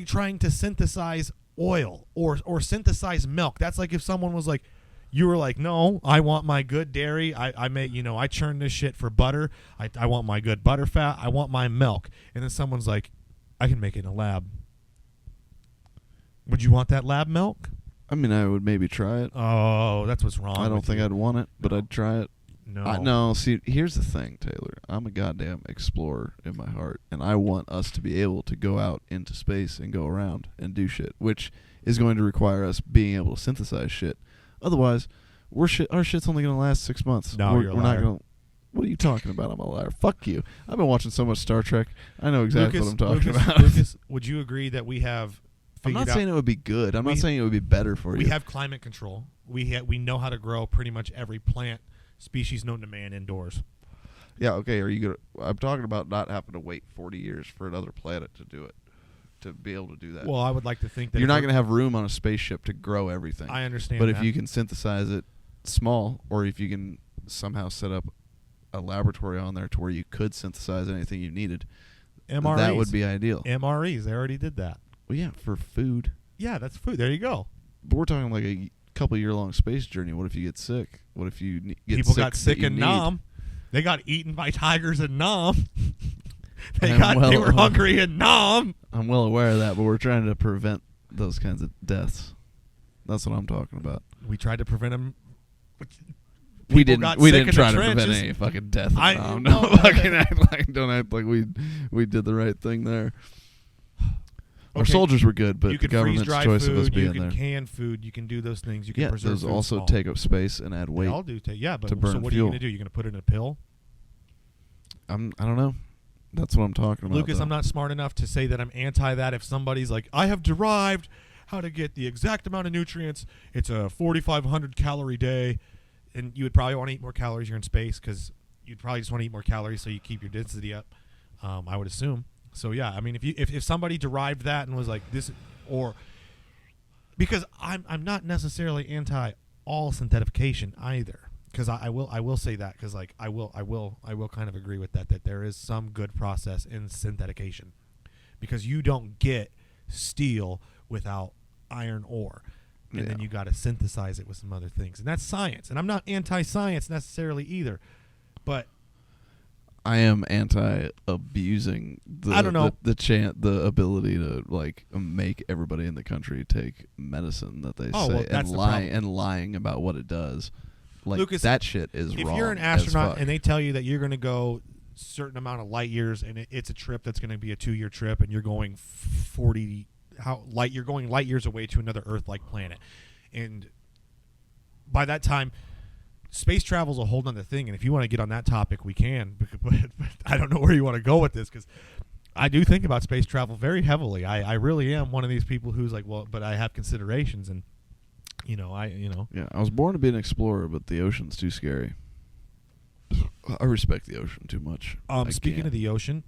trying to synthesize oil or synthesize milk. That's like if someone was like, you were like, no, I want my good dairy. I churn this shit for butter. I want my good butter fat. I want my milk. And then someone's like, I can make it in a lab. Would you want that lab milk? I mean, I would maybe try it. Oh, that's what's wrong. I don't think I'd want it, but I'd try it. No. See, here's the thing, Taylor. I'm a goddamn explorer in my heart, and I want us to be able to go out into space and go around and do shit, which is going to require us being able to synthesize shit. Otherwise, our shit's only going to last 6 months. No, you're a liar. Not going. What are you talking about? I'm a liar. Fuck you. I've been watching so much Star Trek. I know exactly what I'm talking about. Lucas, would you agree that we have figured out... I'm not saying it would be good. I'm not saying it would be better for you. We have climate control. We know how to grow pretty much every plant species known to man indoors. Yeah, okay. I'm talking about not having to wait 40 years for another planet to do it, to be able to do that. Well, I would like to think that you're not going to have room on a spaceship to grow everything. I understand But that. if you can synthesize it small, or if you can somehow set up a laboratory on there to where you could synthesize anything you needed, MREs. that would be ideal. MREs, they already did that. Well, yeah, for food. Yeah, that's food. There you go. But we're talking like a couple year-long space journey. What if you get sick? What if you get People sick got sick in need? Nam. They got eaten by tigers in Nam. They were hungry in Nam. I'm well aware of that, but we're trying to prevent those kinds of deaths. That's what I'm talking about. We tried to prevent them. We didn't try to prevent any fucking death. Don't act like we did the right thing there. Okay. Our soldiers were good, but the government's choice of us being there. You can can food. You can do those things. You can preserve those food also small. take up space and add weight. They all do take. Yeah, but to burn so what fuel. are you going to do? You're going to put it in a pill? I don't know. That's what I'm talking about. Lucas, I'm not smart enough to say that I'm anti that. If somebody's like, I have derived how to get the exact amount of nutrients. It's a 4,500 calorie day. And you would probably want to eat more calories. You're in space because you'd probably just want to eat more calories so you keep your density up, I would assume. So, yeah, I mean, if somebody derived that and was like this, or because I'm not necessarily anti all synthetification either, because I will say that, because like I will kind of agree with that there is some good process in synthetication, because you don't get steel without iron ore. And then you got to synthesize it with some other things. And that's science. And I'm not anti-science necessarily either. But I am anti-abusing the ability to like make everybody in the country take medicine that they say and lying about what it does. Like, Lucas, that shit is wrong. If you're an astronaut and they tell you that you're going to go a certain amount of light years and it's a trip that's going to be a 2-year trip and you're going you're going light years away to another Earth-like planet, and by that time, space travel's a whole nother thing. And if you want to get on that topic, we can. But I don't know where you want to go with this, because I do think about space travel very heavily. I really am one of these people who's like, well, but I have considerations, and Yeah, I was born to be an explorer, but the ocean's too scary. I respect the ocean too much. Speaking of the ocean,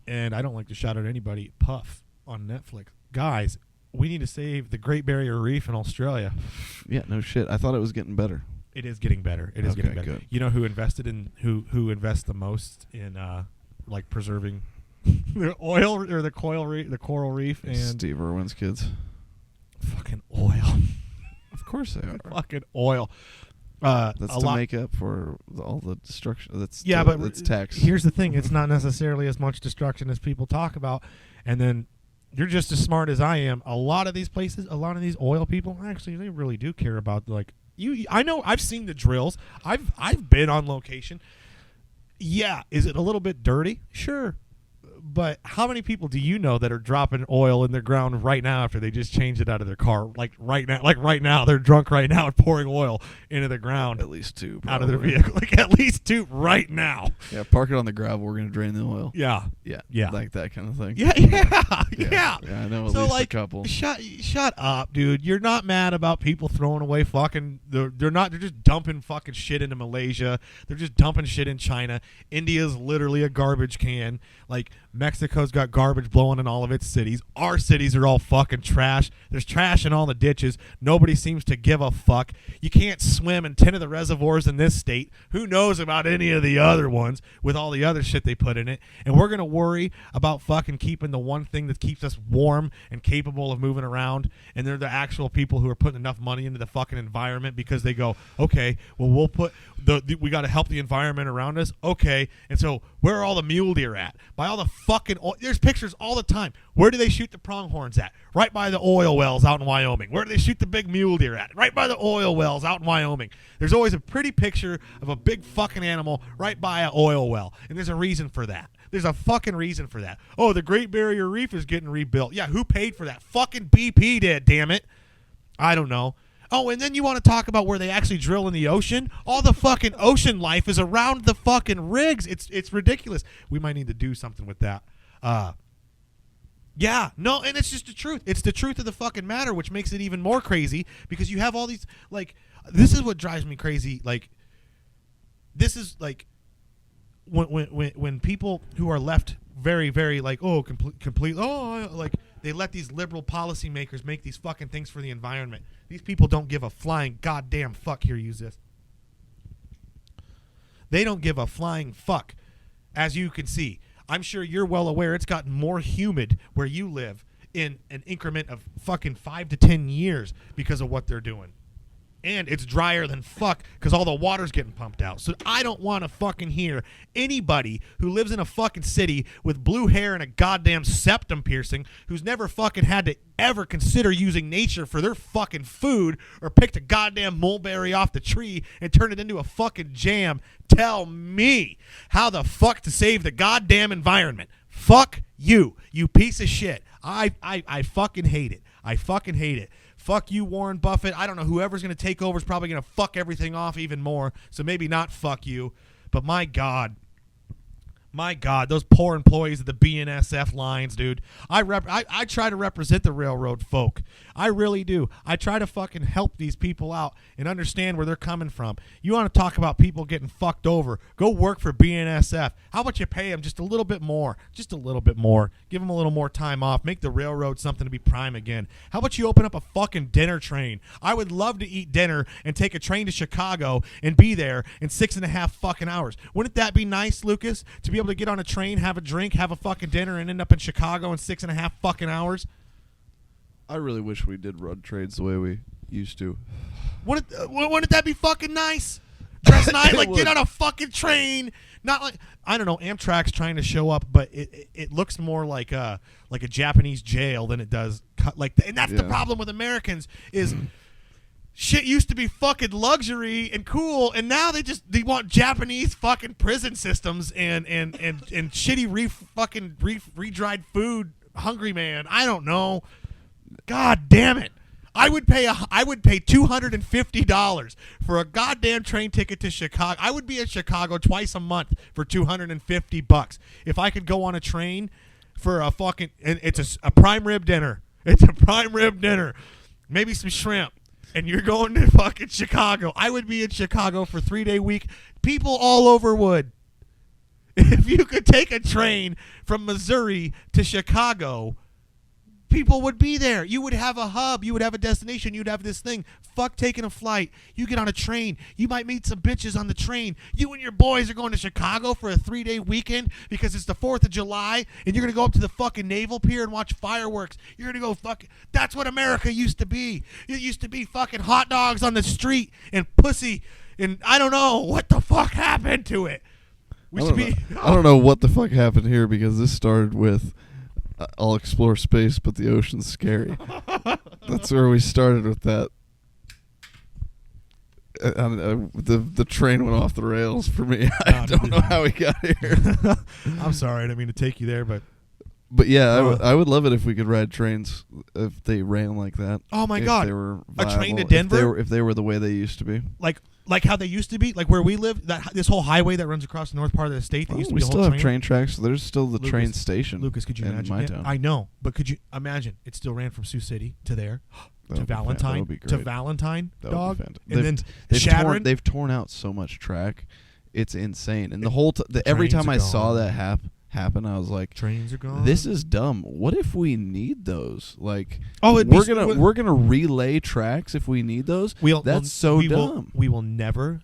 and I don't like to shout at anybody, Puff on Netflix. Guys, we need to save the Great Barrier Reef in Australia. Yeah, no shit. I thought it was getting better. It is getting better. It is getting better. Good. You know who invested in who invests the most in like preserving the oil or the coral reef? And Steve Irwin's kids. Fucking oil. Of course they are. Fucking oil. That's to make up for all the destruction. That's tax. Here's the thing: it's not necessarily as much destruction as people talk about. And then you're just as smart as I am. A lot of these places, a lot of these oil people, actually, they really do care about like you. I know. I've seen the drills. I've been on location. Yeah, is it a little bit dirty? Sure. But how many people do you know that are dropping oil in the ground right now after they just changed it out of their car? Like right now, they're drunk right now and pouring oil into the ground. At least two, probably. Out of their vehicle. Like at least two right now. Yeah, park it on the gravel. We're gonna drain the oil. Yeah. Like that kind of thing. Yeah. Yeah, I know at least a couple. Shut up, dude. You're not mad about people throwing away fucking. They're just dumping fucking shit into Malaysia. They're just dumping shit in China. India's literally a garbage can. Like, Mexico's got garbage blowing in all of its cities. Our cities are all fucking trash. There's trash in all the ditches. Nobody seems to give a fuck. You can't swim in 10 of the reservoirs in this state. Who knows about any of the other ones with all the other shit they put in it? And we're going to worry about fucking keeping the one thing that keeps us warm and capable of moving around. And they're the actual people who are putting enough money into the fucking environment because they go, okay, well, we'll put we got to help the environment around us. Okay. And so where are all the mule deer at? By all the fucking there's pictures all the time. Where do they shoot the pronghorns at? Right by the oil wells out in Wyoming. Where do they shoot the big mule deer at? Right by the oil wells out in Wyoming. There's always a pretty picture of a big fucking animal right by an oil well. And there's a reason for that. There's a fucking reason for that. Oh, the Great Barrier Reef is getting rebuilt. Yeah, who paid for that? Fucking BP did, damn it. I don't know. Oh, and then you want to talk about where they actually drill in the ocean? All the fucking ocean life is around the fucking rigs. It's ridiculous. We might need to do something with that. Yeah, no, and it's just the truth. It's the truth of the fucking matter, which makes it even more crazy because you have all these, like, this is what drives me crazy. Like, this is, like, when people who are left very, very, like, oh, complete, oh, like, they let these liberal policymakers make these fucking things for the environment. These people don't give a flying goddamn fuck. Here, use this. They don't give a flying fuck. As you can see, I'm sure you're well aware it's gotten more humid where you live in an increment of fucking 5 to 10 years because of what they're doing. And it's drier than fuck because all the water's getting pumped out. So I don't want to fucking hear anybody who lives in a fucking city with blue hair and a goddamn septum piercing who's never fucking had to ever consider using nature for their fucking food or picked a goddamn mulberry off the tree and turned it into a fucking jam. Tell me how the fuck to save the goddamn environment. Fuck you, you piece of shit. I fucking hate it. I fucking hate it. Fuck you, Warren Buffett. I don't know. Whoever's going to take over is probably going to fuck everything off even more. So maybe not fuck you. But my God, those poor employees of the BNSF lines, dude. I try to represent the railroad folk. I really do. I try to fucking help these people out and understand where they're coming from. You want to talk about people getting fucked over? Go work for BNSF. How about you pay them just a little bit more? Just a little bit more. Give them a little more time off. Make the railroad something to be prime again. How about you open up a fucking dinner train? I would love to eat dinner and take a train to Chicago and be there in 6.5 fucking hours. Wouldn't that be nice, Lucas? To be able to get on a train, have a drink, have a fucking dinner, and end up in Chicago in 6.5 fucking hours? I really wish we did run trains the way we used to. Wouldn't that be fucking nice? Dress nice, like get on a fucking train. Not like, I don't know, Amtrak's trying to show up, but it looks more like a Japanese jail than it does. And that's the problem with Americans is shit used to be fucking luxury and cool, and now they want Japanese fucking prison systems and shitty re-dried food. Hungry man, I don't know. God damn it! I would pay $250 for a goddamn train ticket to Chicago. I would be in Chicago twice a month for $250 if I could go on a train for a fucking. And it's a prime rib dinner. It's a prime rib dinner, maybe some shrimp, and you're going to fucking Chicago. I would be in Chicago for 3-day week. People all over would. If you could take a train from Missouri to Chicago, people would be there. You would have a hub. You would have a destination. You'd have this thing. Fuck taking a flight. You get on a train. You might meet some bitches on the train. You and your boys are going to Chicago for a 3-day weekend because it's the 4th of July, and you're going to go up to the fucking Naval Pier and watch fireworks. You're going to go fucking. That's what America used to be. It used to be fucking hot dogs on the street and pussy, and I don't know what the fuck happened to it. I don't know what the fuck happened here because this started with I'll explore space, but the ocean's scary. That's where we started with that. The train went off the rails for me. I don't know how we got here. I'm sorry, I didn't mean to take you there, but yeah, I would love it if we could ride trains if they ran like that. Oh my God, they were viable, a train to Denver if they were the way they used to be. Like how they used to be, like where we live, this whole highway that runs across the north part of the state that used to be we still have train tracks. So there's still the train station. Lucas, could you imagine? My town. I know, but could you imagine? It still ran from Sioux City to there, to Valentine, dog, and then Shattering. They've torn out so much track, it's insane. And the whole every time I saw that happen, happen, I was like, trains are gone. This is dumb. What if we need those? Like, we're gonna relay tracks if we need those. That's so dumb. We will never.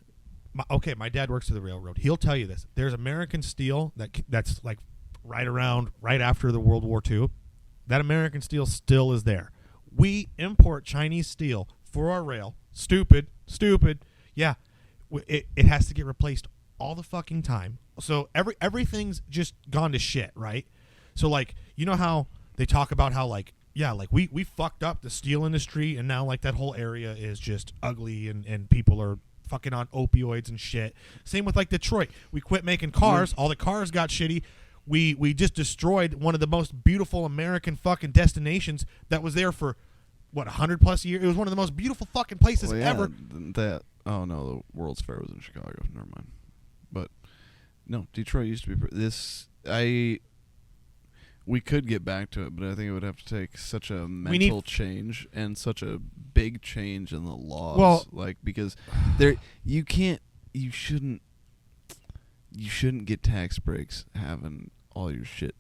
My dad works at the railroad. He'll tell you this. There's American steel that's like right after the World War II. That American steel still is there. We import Chinese steel for our rail. Stupid. Yeah, it has to get replaced all the fucking time. So everything's just gone to shit, right? So like, you know how they talk about how like, yeah, like we fucked up the steel industry, and now like that whole area is just ugly, and people are fucking on opioids and shit. Same with like Detroit. We quit making cars. All the cars got shitty. We just destroyed one of the most beautiful American fucking destinations that was there for what, 100+ years. It was one of the most beautiful fucking places ever. The World's Fair was in Chicago. Never mind. But no, Detroit used to be we could get back to it, but I think it would have to take such a mental change and such a big change in the laws. Well, like, because you shouldn't get tax breaks having all your shit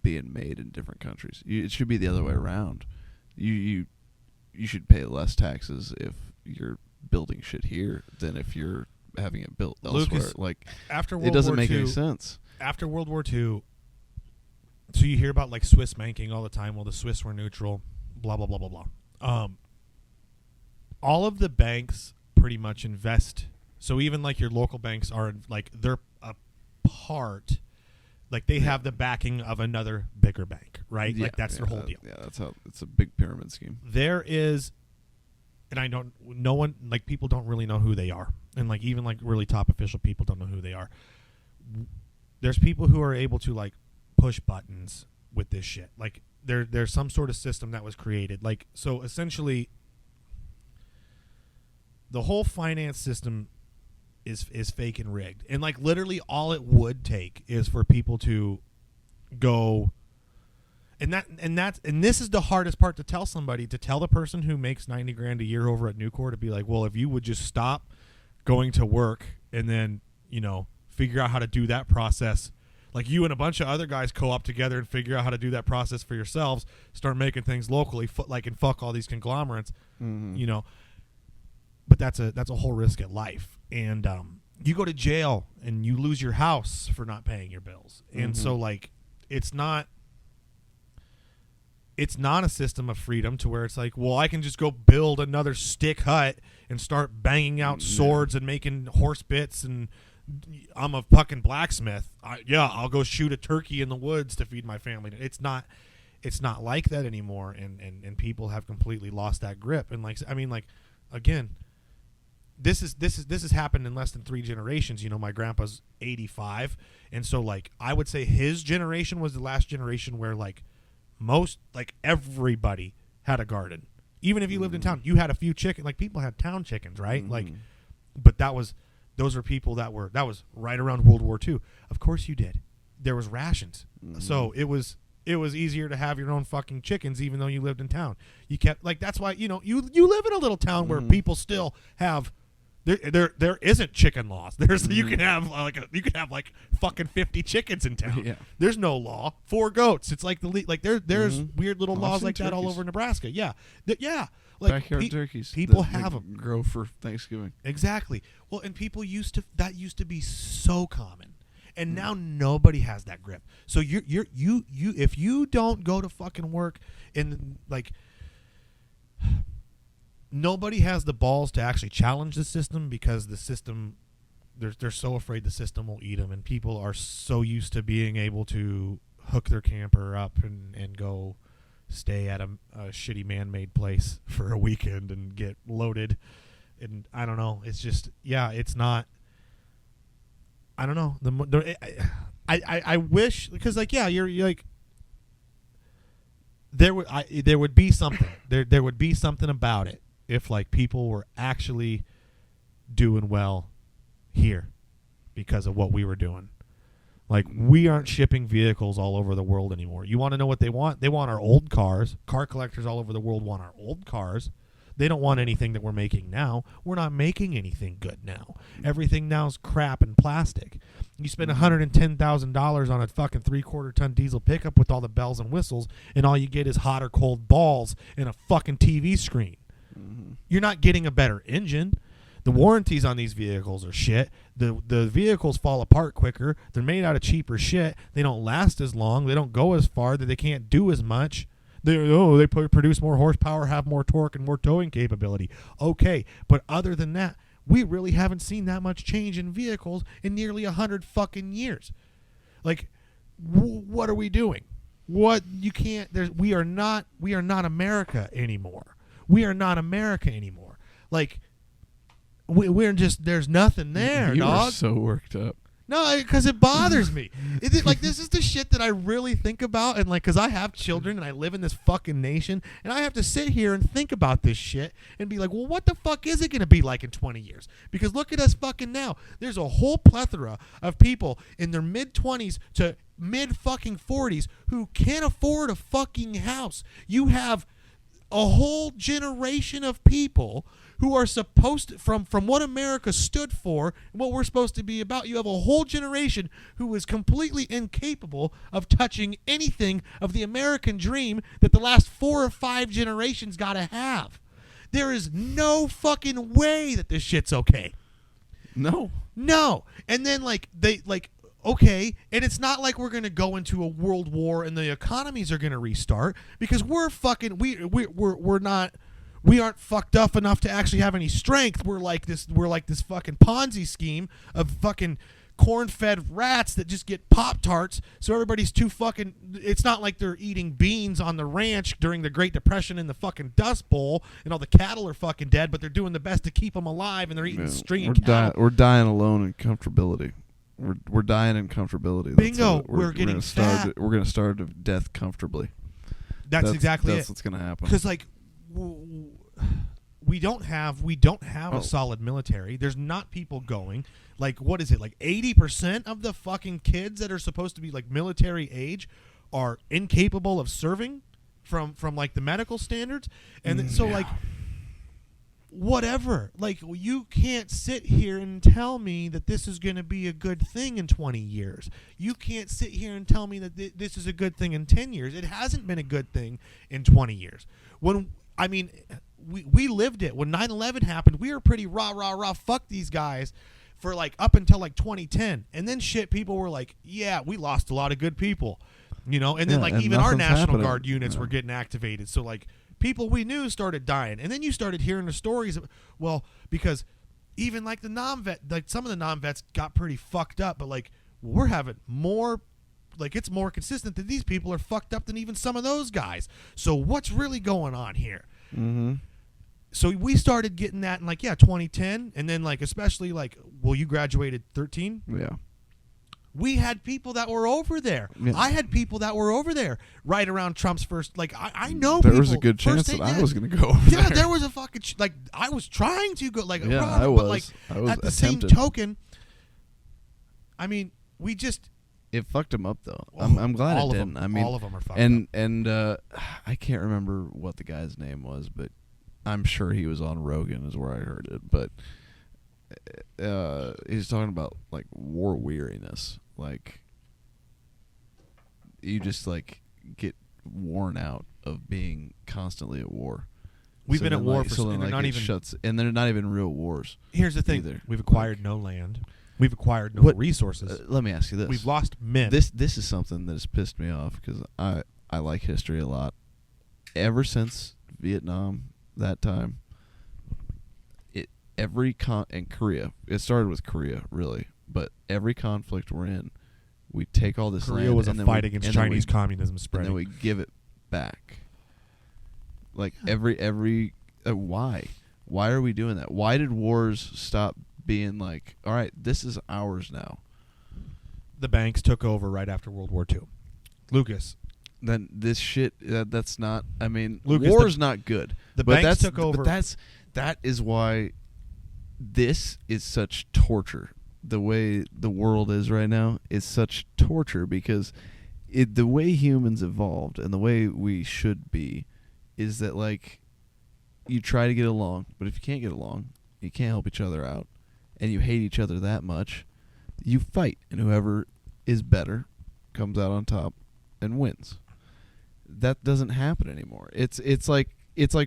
being made in different countries. It should be the other way around. You should pay less taxes if you're building shit here than if you're having it built elsewhere. Lucas, like, after World it doesn't War make II, any sense. After World War II, so you hear about like Swiss banking all the time. Well, the Swiss were neutral, blah blah blah blah blah. All of the banks pretty much invest. So even like your local banks are like, they're a part, like they have the backing of another bigger bank, right? Yeah, like that's their whole deal. Yeah, that's how it's a big pyramid scheme. There is, and no one, like people don't really know who they are, and like even like really top official people don't know who they are. There's people who are able to like push buttons with this shit. Like there's some sort of system that was created. Like, so essentially the whole finance system is fake and rigged. And like literally all it would take is for people to go, and this is the hardest part to tell somebody, to tell the person who makes $90,000 a year over at Nucor to be like, well, if you would just stop going to work and then, figure out how to do that process. Like you and a bunch of other guys co-op together and figure out how to do that process for yourselves, start making things locally, and fuck all these conglomerates, But that's a whole risk at life. And you go to jail and you lose your house for not paying your bills. And so like it's not a system of freedom to where it's like, well, I can just go build another stick hut and start banging out swords and making horse bits, and I'm a fucking blacksmith. I'll go shoot a turkey in the woods to feed my family. It's not like that anymore, and people have completely lost that grip. And like, I mean, like, again, this has happened in less than 3 generations. My grandpa's 85, and so like I would say his generation was the last generation where like everybody had a garden. Even if you lived in town, you had a few chickens. Like people had town chickens, right? Like, but those are people that was right around World War II. Of course you did. There was rations. So it was easier to have your own fucking chickens even though you lived in town. You kept, like, that's why, you live in a little town where people still have, there isn't chicken laws. You can have like fucking 50 chickens in town. Yeah. There's no law. 4 goats. It's like there's weird little laws like that all turkeys over Nebraska. Yeah. Like backyard turkeys. People have them. Grow for Thanksgiving. Exactly. Well, and people used to be so common, and now nobody has that grip. So you if you don't go to fucking work, and like nobody has the balls to actually challenge the system, because the system, they're so afraid the system will eat them, and people are so used to being able to hook their camper up and go stay at a shitty man-made place for a weekend and get loaded. And I don't know. It's just, it's not. I don't know. I wish, because like, you're like, there would be something. There would be something about it if like people were actually doing well here because of what we were doing. Like, we aren't shipping vehicles all over the world anymore. You want to know what they want? They want our old cars. Car collectors all over the world want our old cars. They don't want anything that we're making now. We're not making anything good now. Everything now is crap and plastic. You spend $110,000 on a fucking 3/4 ton diesel pickup with all the bells and whistles, and all you get is hot or cold balls and a fucking TV screen. Mm-hmm. You're not getting a better engine. The warranties on these vehicles are shit. The vehicles fall apart quicker. They're made out of cheaper shit. They don't last as long. They don't go as far. That they can't do as much. They produce more horsepower, have more torque, and more towing capability. Okay, but other than that, we really haven't seen that much change in vehicles in nearly 100 fucking years. Like, what are we doing? What you can't. We are not America anymore. We are not America anymore. Like, we're just, there's nothing there, you dog. Are so worked up. No, because it bothers me. Like, this is the shit that I really think about, and like, because I have children and I live in this fucking nation, and I have to sit here and think about this shit and be like, well, what the fuck is it going to be like in 20 years? Because look at us fucking now. There's a whole plethora of people in their mid-20s to mid-fucking 40s who can't afford a fucking house. You have a whole generation of people who are supposed to, from what America stood for and what we're supposed to be about. You have a whole generation who is completely incapable of touching anything of the American dream that the last 4 or 5 generations got to have. There is no fucking way that this shit's okay. No. And then okay, and it's not like we're going to go into a world war and the economies are going to restart, because we're fucking we aren't fucked up enough to actually have any strength. We're like this fucking Ponzi scheme of fucking corn-fed rats that just get Pop-Tarts, so everybody's too fucking. It's not like they're eating beans on the ranch during the Great Depression in the fucking Dust Bowl and all the cattle are fucking dead, but they're doing the best to keep them alive, and they're eating stringy cattle. We're dying alone in comfortability. We're dying in comfortability. Bingo. We're getting fat. We're going to starve to death comfortably. That's exactly That's what's going to happen. Because we don't have a solid military. There's not people going. Like, what is it? Like 80% of the fucking kids that are supposed to be like military age are incapable of serving from like the medical standards. And then, so like, whatever. Like, you can't sit here and tell me that this is going to be a good thing in 20 years. You can't sit here and tell me that this is a good thing in 10 years. It hasn't been a good thing in 20 years. We lived it. When 9/11 happened, we were pretty rah, fuck these guys for like up until like 2010. And then people were like, yeah, we lost a lot of good people. And then like even our National Guard units were getting activated. So like people we knew started dying. And then you started hearing the stories of, because even like the non-vet, like some of the non-vets got pretty fucked up, but like we're having more, like it's more consistent that these people are fucked up than even some of those guys. So what's really going on here? Mm-hmm. So we started getting that in 2010, and then like especially like, you graduated 13? Yeah. We had people that were over there. Yeah. I had people that were over there right around Trump's first. Like I know there was a good chance that I was going to go over there. There was a fucking I was trying to go I but was. Like I was at the attempted. same token, I mean, we just. It fucked him up though. I'm glad it didn't. I mean, all of them are fucked up. And I can't remember what the guy's name was, but I'm sure he was on Rogan, is where I heard it. But he's talking about like war weariness. Like you just like get worn out of being constantly at war. We've been at war for so they're not even and they're not even real wars. Here's the thing: either. We've acquired no land. We've acquired no resources. Let me ask you this: we've lost men. This is something that has pissed me off because I like history a lot. Ever since Vietnam, that time, and Korea. It started with Korea, really, but every conflict we're in, we take all this land. Korea was a fight against Chinese communism spreading, and then we give it back. Like every why? Why are we doing that? Why did wars stop being like, all right, this is ours now? The banks took over right after World War II. Lucas. Then this shit, that's not, I mean, Lucas, war's not good. The banks took over. But that is why this is such torture. The way the world is right now is such torture because the way humans evolved and the way we should be is that, like, you try to get along, but if you can't get along, you can't help each other out, and you hate each other that much, you fight, and whoever is better comes out on top and wins. That doesn't happen anymore. It's like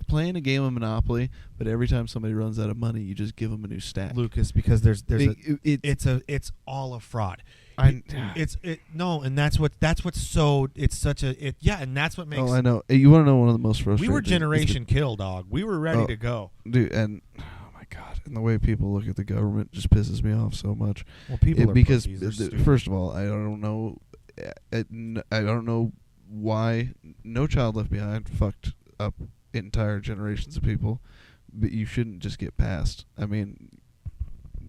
playing a game of Monopoly, but every time somebody runs out of money, you just give them a new stack. Lucas, because it's all a fraud. And that's what's so it's such a and that's what makes. Oh, I know. You want to know one of the most frustrating? We were generation kill, dog. We were ready to go, dude. And oh my god, and the way people look at the government just pisses me off so much. Well, people are because first of all, I don't know why No Child Left Behind fucked up entire generations of people, but you shouldn't just get past. I mean,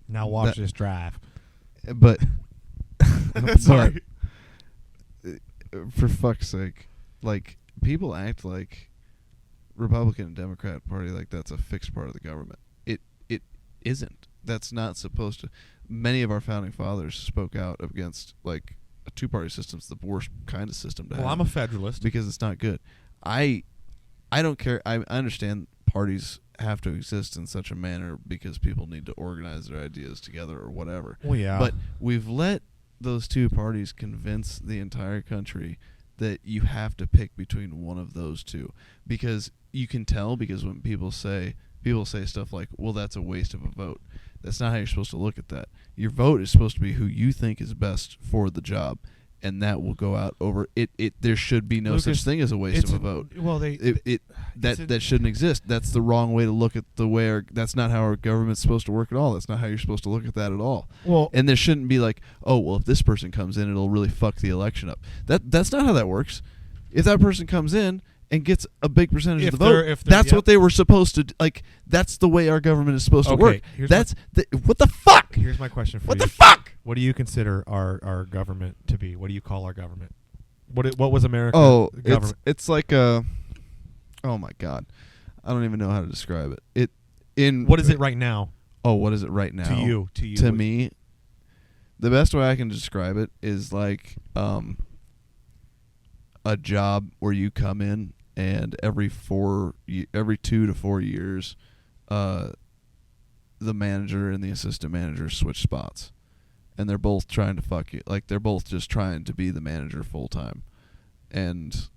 now watch this drive. But sorry. For fuck's sake, like, people act like Republican and Democrat Party like that's a fixed part of the government. It isn't. That's not supposed to. Many of our founding fathers spoke out against, like, a two-party system's the worst kind of system to have. Well, I'm a federalist because it's not good. I don't care. I understand parties have to exist in such a manner because people need to organize their ideas together or whatever. Well, yeah. But we've let those two parties convince the entire country that you have to pick between one of those two, because you can tell, because when people say stuff like, well, that's a waste of a vote. That's not how you're supposed to look at that. Your vote is supposed to be who you think is best for the job, and that will go out over it. There should be no such thing as a waste of a vote. Well, that shouldn't exist. That's the wrong way to look at the way that's not how our government's supposed to work at all. That's not how you're supposed to look at that at all. Well, and there shouldn't be like, oh, well, if this person comes in, it'll really fuck the election up. That's not how that works. If that person comes in and gets a big percentage of the vote, that's what they were supposed to like. That's the way our government is supposed to work. What the fuck? Here's my question for you. What the fuck? What do you consider our government to be? What do you call our government? What was America? Oh, government? It's like a. Oh my god, I don't even know how to describe it. What is it right now? Oh, what is it right now? To you. To me, the best way I can describe it is like a job where you come in and every 2 to 4 years, the manager and the assistant manager switch spots, and they're both trying to fuck you. Like, they're both just trying to be the manager full time, and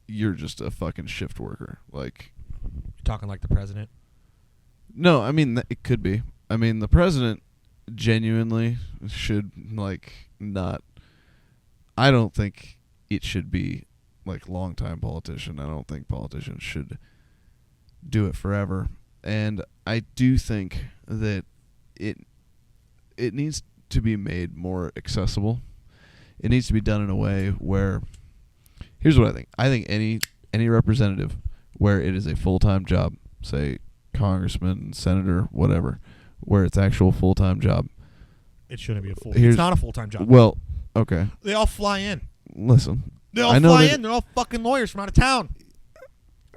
you're just a fucking shift worker. Like, you're talking like the president? No, I mean, it could be. I mean, the president genuinely should, like, not. I don't think it should be like long-time politician. I don't think politicians should do it forever. And I do think that it needs to be made more accessible. It needs to be done in a way where, here's what I think. I think any representative where it is a full-time job, say congressman, senator, whatever, where it's actual full-time job. It shouldn't be a full. It's not a full-time job. Well, okay. They all fly in. Listen. They all fly in. They're all fucking lawyers from out of town.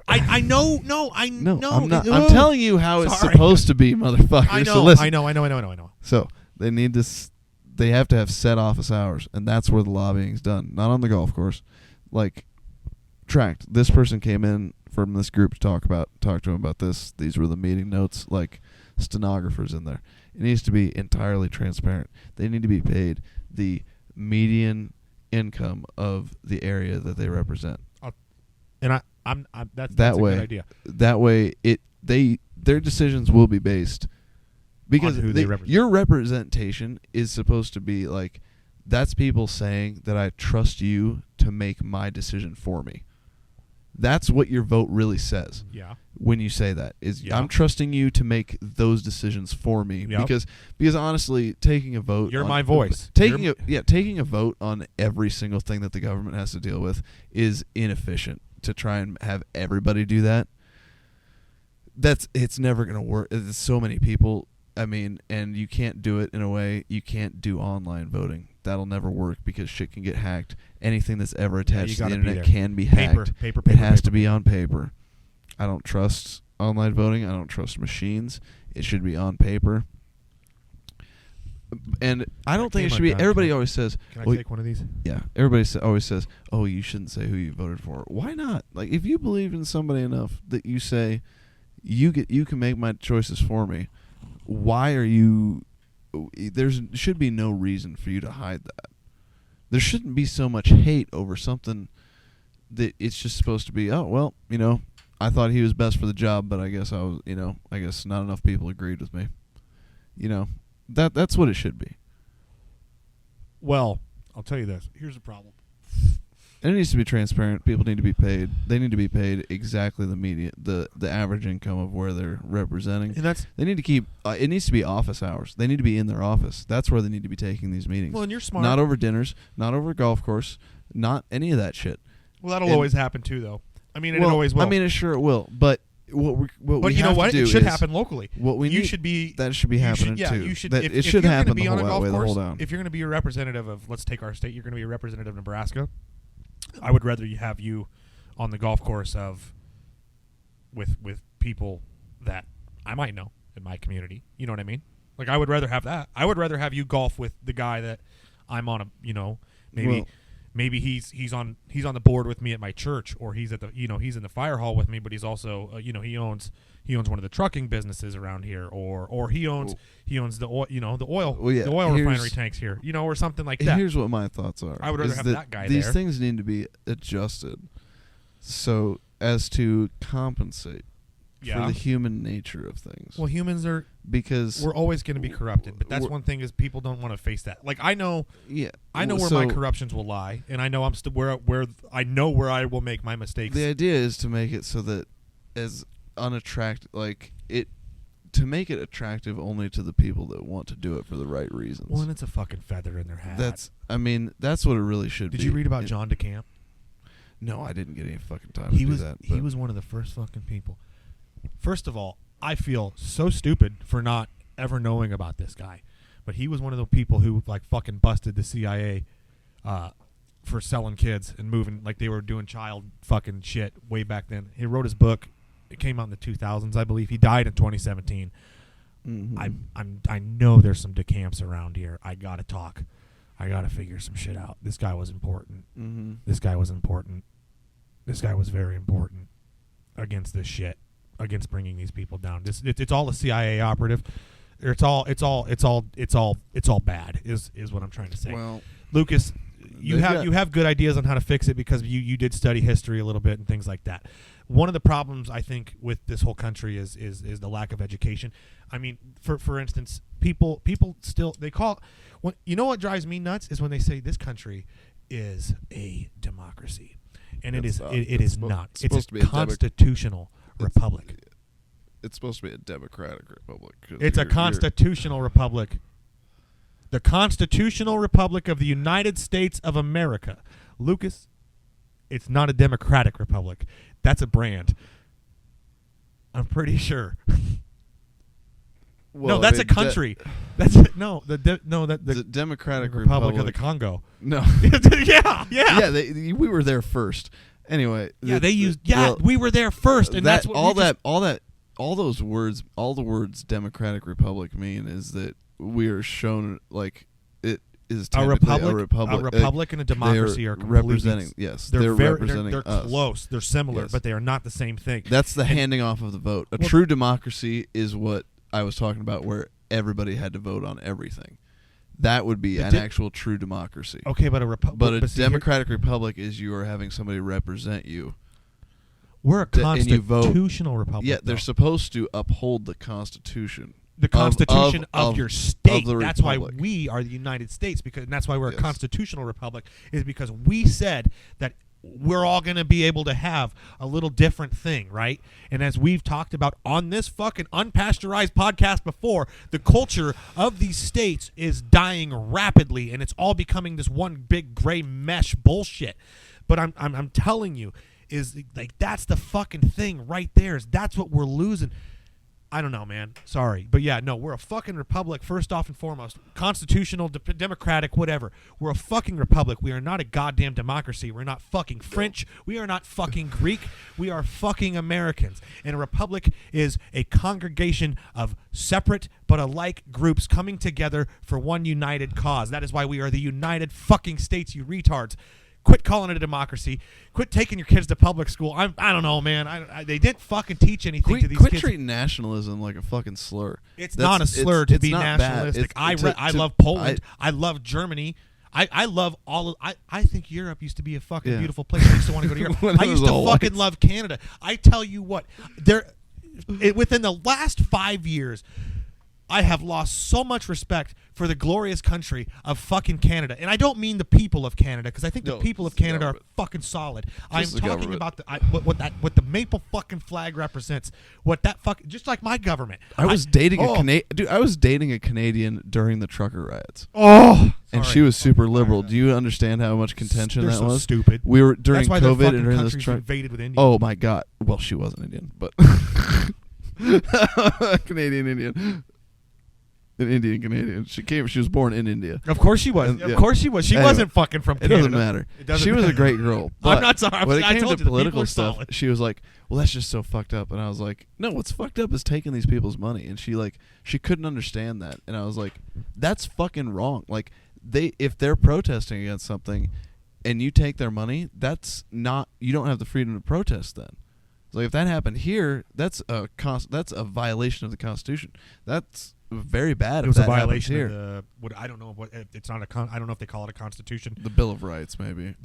I know. No, I know. I'm not. I'm telling you how it's supposed to be, motherfucker. I know. So listen. I know. So they need this. They have to have set office hours, and that's where the lobbying's done. Not on the golf course. Like, tracked. This person came in from this group to talk to him about this. These were the meeting notes. Like, stenographers in there. It needs to be entirely transparent. They need to be paid the median income of the area that they represent. And that's a good idea. That way, their decisions will be based because your representation is supposed to be like, that's people saying that I trust you to make my decision for me. That's what your vote really says. Yeah. When you say that is, I'm trusting you to make those decisions for me. Yep. Because honestly, taking a vote, you're my voice. Taking a vote on every single thing that the government has to deal with is inefficient. To try and have everybody do that, it's never going to work. There's so many people. I mean, and you can't do it in a way. You can't do online voting. That'll never work because shit can get hacked. Anything that's ever attached to the internet can be hacked. Paper. It has to be on paper. I don't trust online voting. I don't trust machines. It should be on paper. And I don't think it should be. Everybody always says, "Can I take one of these?" Yeah, everybody always says, "Oh, you shouldn't say who you voted for." Why not? Like, if you believe in somebody enough that you say, you can make my choices for me. Why are you should be no reason for you to hide that. There shouldn't be so much hate over something that it's just supposed to be, oh, well, I thought he was best for the job, but I guess I guess not enough people agreed with me. That's what it should be. Well, I'll tell you this. Here's the problem. And it needs to be transparent. People need to be paid. They need to be paid exactly the average income of where they're representing. And they need to keep. It needs to be office hours. They need to be in their office. That's where they need to be taking these meetings. Well, and you're smart. Not over dinners. Not over a golf course. Not any of that shit. Well, that'll always happen too, though. I mean, it always will. I mean, sure it will. But what you know what? It should happen locally. What we should be that should be happening too. You should. It should happen the whole way. If you're going to be a representative of, let's take our state, you're going to be a representative of Nebraska. I would rather you have you on the golf course with people that I might know in my community. You know what I mean? Like, I would rather have that. I would rather have you golf with the guy that I'm maybe he's on the board with me at my church, or he's at the he's in the fire hall with me, but he's also he owns one of the trucking businesses around here, or he owns the oil the oil refinery tanks here, or something like that. Here's what my thoughts are. I would rather have that guy these there. These things need to be adjusted so as to compensate for the human nature of things. Well, humans are, because we're always going to be corrupted, but that's one thing is people don't want to face that. Like, I know where my corruptions will lie, and I know I'm still where I will make my mistakes. The idea is to make it so that as unattractive, to make it attractive only to the people that want to do it for the right reasons. Well, and it's a fucking feather in their hat. That's what it really should be. Did you read about John DeCamp? No, I didn't get any fucking time to do that. He was one of the first fucking people. First of all, I feel so stupid for not ever knowing about this guy, but he was one of the people who fucking busted the CIA for selling kids and moving, like they were doing child fucking shit way back then. He wrote his book. It came out in the 2000s, I believe. He died in 2017. Mm-hmm. I know there's some DeCamps around here. I gotta talk. I gotta figure some shit out. This guy was important. Mm-hmm. This guy was important. This guy was very important against this shit. Against bringing these people down. It's all a CIA operative. It's all bad. Is what I'm trying to say. Well, Lucas, you have good ideas on how to fix it because you did study history a little bit and things like that. One of the problems I think with this whole country is the lack of education. I mean, for instance, people still what drives me nuts is when they say this country is a democracy, and it is not. It's a constitutional republic. It's supposed to be a democratic republic. It's a constitutional republic. The Constitutional Republic of the United States of America. Lucas, it's not a democratic republic. That's a brand. I'm pretty sure. Well, no, that's a country. The Democratic Republic of the Congo. No. yeah. We were there first. Anyway, we were there first, and that's what all the words Democratic Republic mean is that we are shown like it is a republic and a democracy are representing. Yes, they're representing. They're close. They're similar, but they are not the same thing. That's the handing off of the vote. A true democracy is what I was talking about, where everybody had to vote on everything. That would be an actual true democracy. Okay, but a democratic republic is you are having somebody represent you. We're a constitutional republic. Yeah, they're supposed to uphold the Constitution. The Constitution of your state. Of that's why we are the United States, and that's why we're a constitutional republic, is because we said that we're all going to be able to have a little different thing, right? And as we've talked about on this fucking unpasteurized podcast before, the culture of these states is dying rapidly, and it's all becoming this one big gray mesh bullshit. But I'm telling you, is like that's the fucking thing right there. That's what we're losing. I don't know, man. Sorry. But yeah, no, we're a fucking republic, first off and foremost. Constitutional, democratic, whatever. We're a fucking republic. We are not a goddamn democracy. We're not fucking French. We are not fucking Greek. We are fucking Americans. And a republic is a congregation of separate but alike groups coming together for one united cause. That is why we are the United fucking States, you retards. Quit calling it a democracy. Quit taking your kids to public school. I don't know, man. They didn't fucking teach anything to these quit kids. treating nationalism like a fucking slur. It's not a slur to be nationalistic. I love Poland. I love Germany. I love all of. I think Europe used to be a fucking beautiful place. I used to want to go to Europe. I used to fucking love Canada. I tell you what, within the last 5 years, I have lost so much respect for the glorious country of fucking Canada. And I don't mean the people of Canada, because I think the people of Canada are fucking solid. I'm talking about what the maple fucking flag represents. What that fucking, just like my government. I was dating a Canadian during the trucker riots. Oh, and she was super liberal. Do you understand how much contention that was? Stupid. We were during That's why COVID and during this invaded with India. Oh my God. Well, she wasn't Indian, but Canadian Indian. An Indian Canadian. She was born in India. Of course she was. Of course she was. She wasn't fucking from Canada. It doesn't matter. She was a great girl. I'm not sorry. When it came to political stuff, she was like, "Well, that's just so fucked up." And I was like, "No, what's fucked up is taking these people's money." And she couldn't understand that. And I was like, "That's fucking wrong. Like if they're protesting against something, and you take their money, that's not. You don't have the freedom to protest then." So if that happened here, that's a violation of the Constitution. That's very bad. It was a violation of the. I don't know what it's not a. I don't know if they call it a constitution. The Bill of Rights, maybe.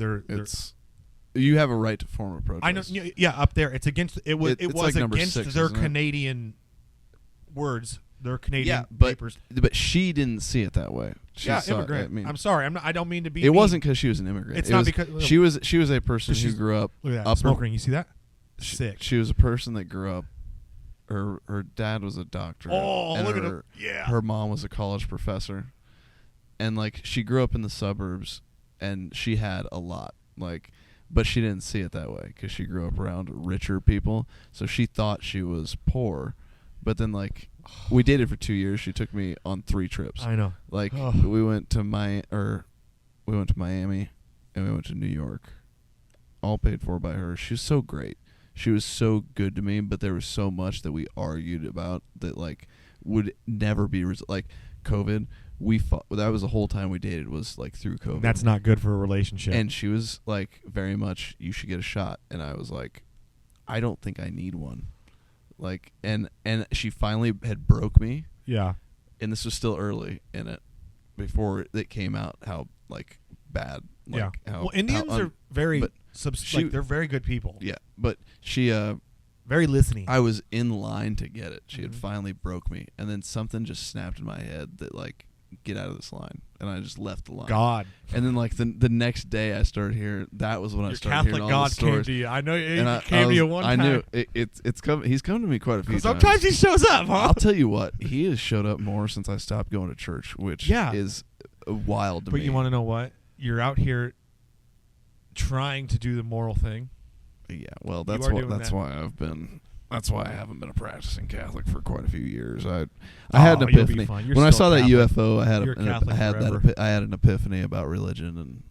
You have a right to form a protest. I know. Yeah, up there, it's against. It was like against 6, their Canadian words. Their Canadian papers. But she didn't see it that way. Immigrant. I'm sorry. I don't mean to be. It wasn't because she was an immigrant. It's not because she was a person who grew up. Look at that smoke ring. You see that? Sick. She was a person that grew up. Her dad was a doctor. Oh, and look at him. Yeah. Her mom was a college professor. And she grew up in the suburbs, and she had a lot. But she didn't see it that way because she grew up around richer people. So she thought she was poor. But then we dated for 2 years. She took me on 3 trips. I know. We went to Miami and we went to New York. All paid for by her. She was so great. She was so good to me, but there was so much that we argued about that would never be COVID. We fought. That was the whole time we dated was through COVID. That's not good for a relationship. And she was very much, you should get a shot. And I was like, I don't think I need one. And she finally had broke me. Yeah. And this was still early in it, before it came out how bad. Indians are very. They're very good people. Yeah, but she very listening. I was in line to get it. She had finally broke me, and then something just snapped in my head that get out of this line, and I just left the line. God. And then the next day I started hearing. That was when I started Catholic hearing all God the stories. came to you. I know he came to you one time. I knew it's come. He's come to me quite a few times. Sometimes he shows up, huh? I'll tell you what, he has showed up more since I stopped going to church, which is wild to me. But you want to know what? You're out here trying to do the moral thing. Yeah, well, that's why I haven't been a practicing Catholic for quite a few years. I had an epiphany when I saw that UFO. I had an epiphany about religion,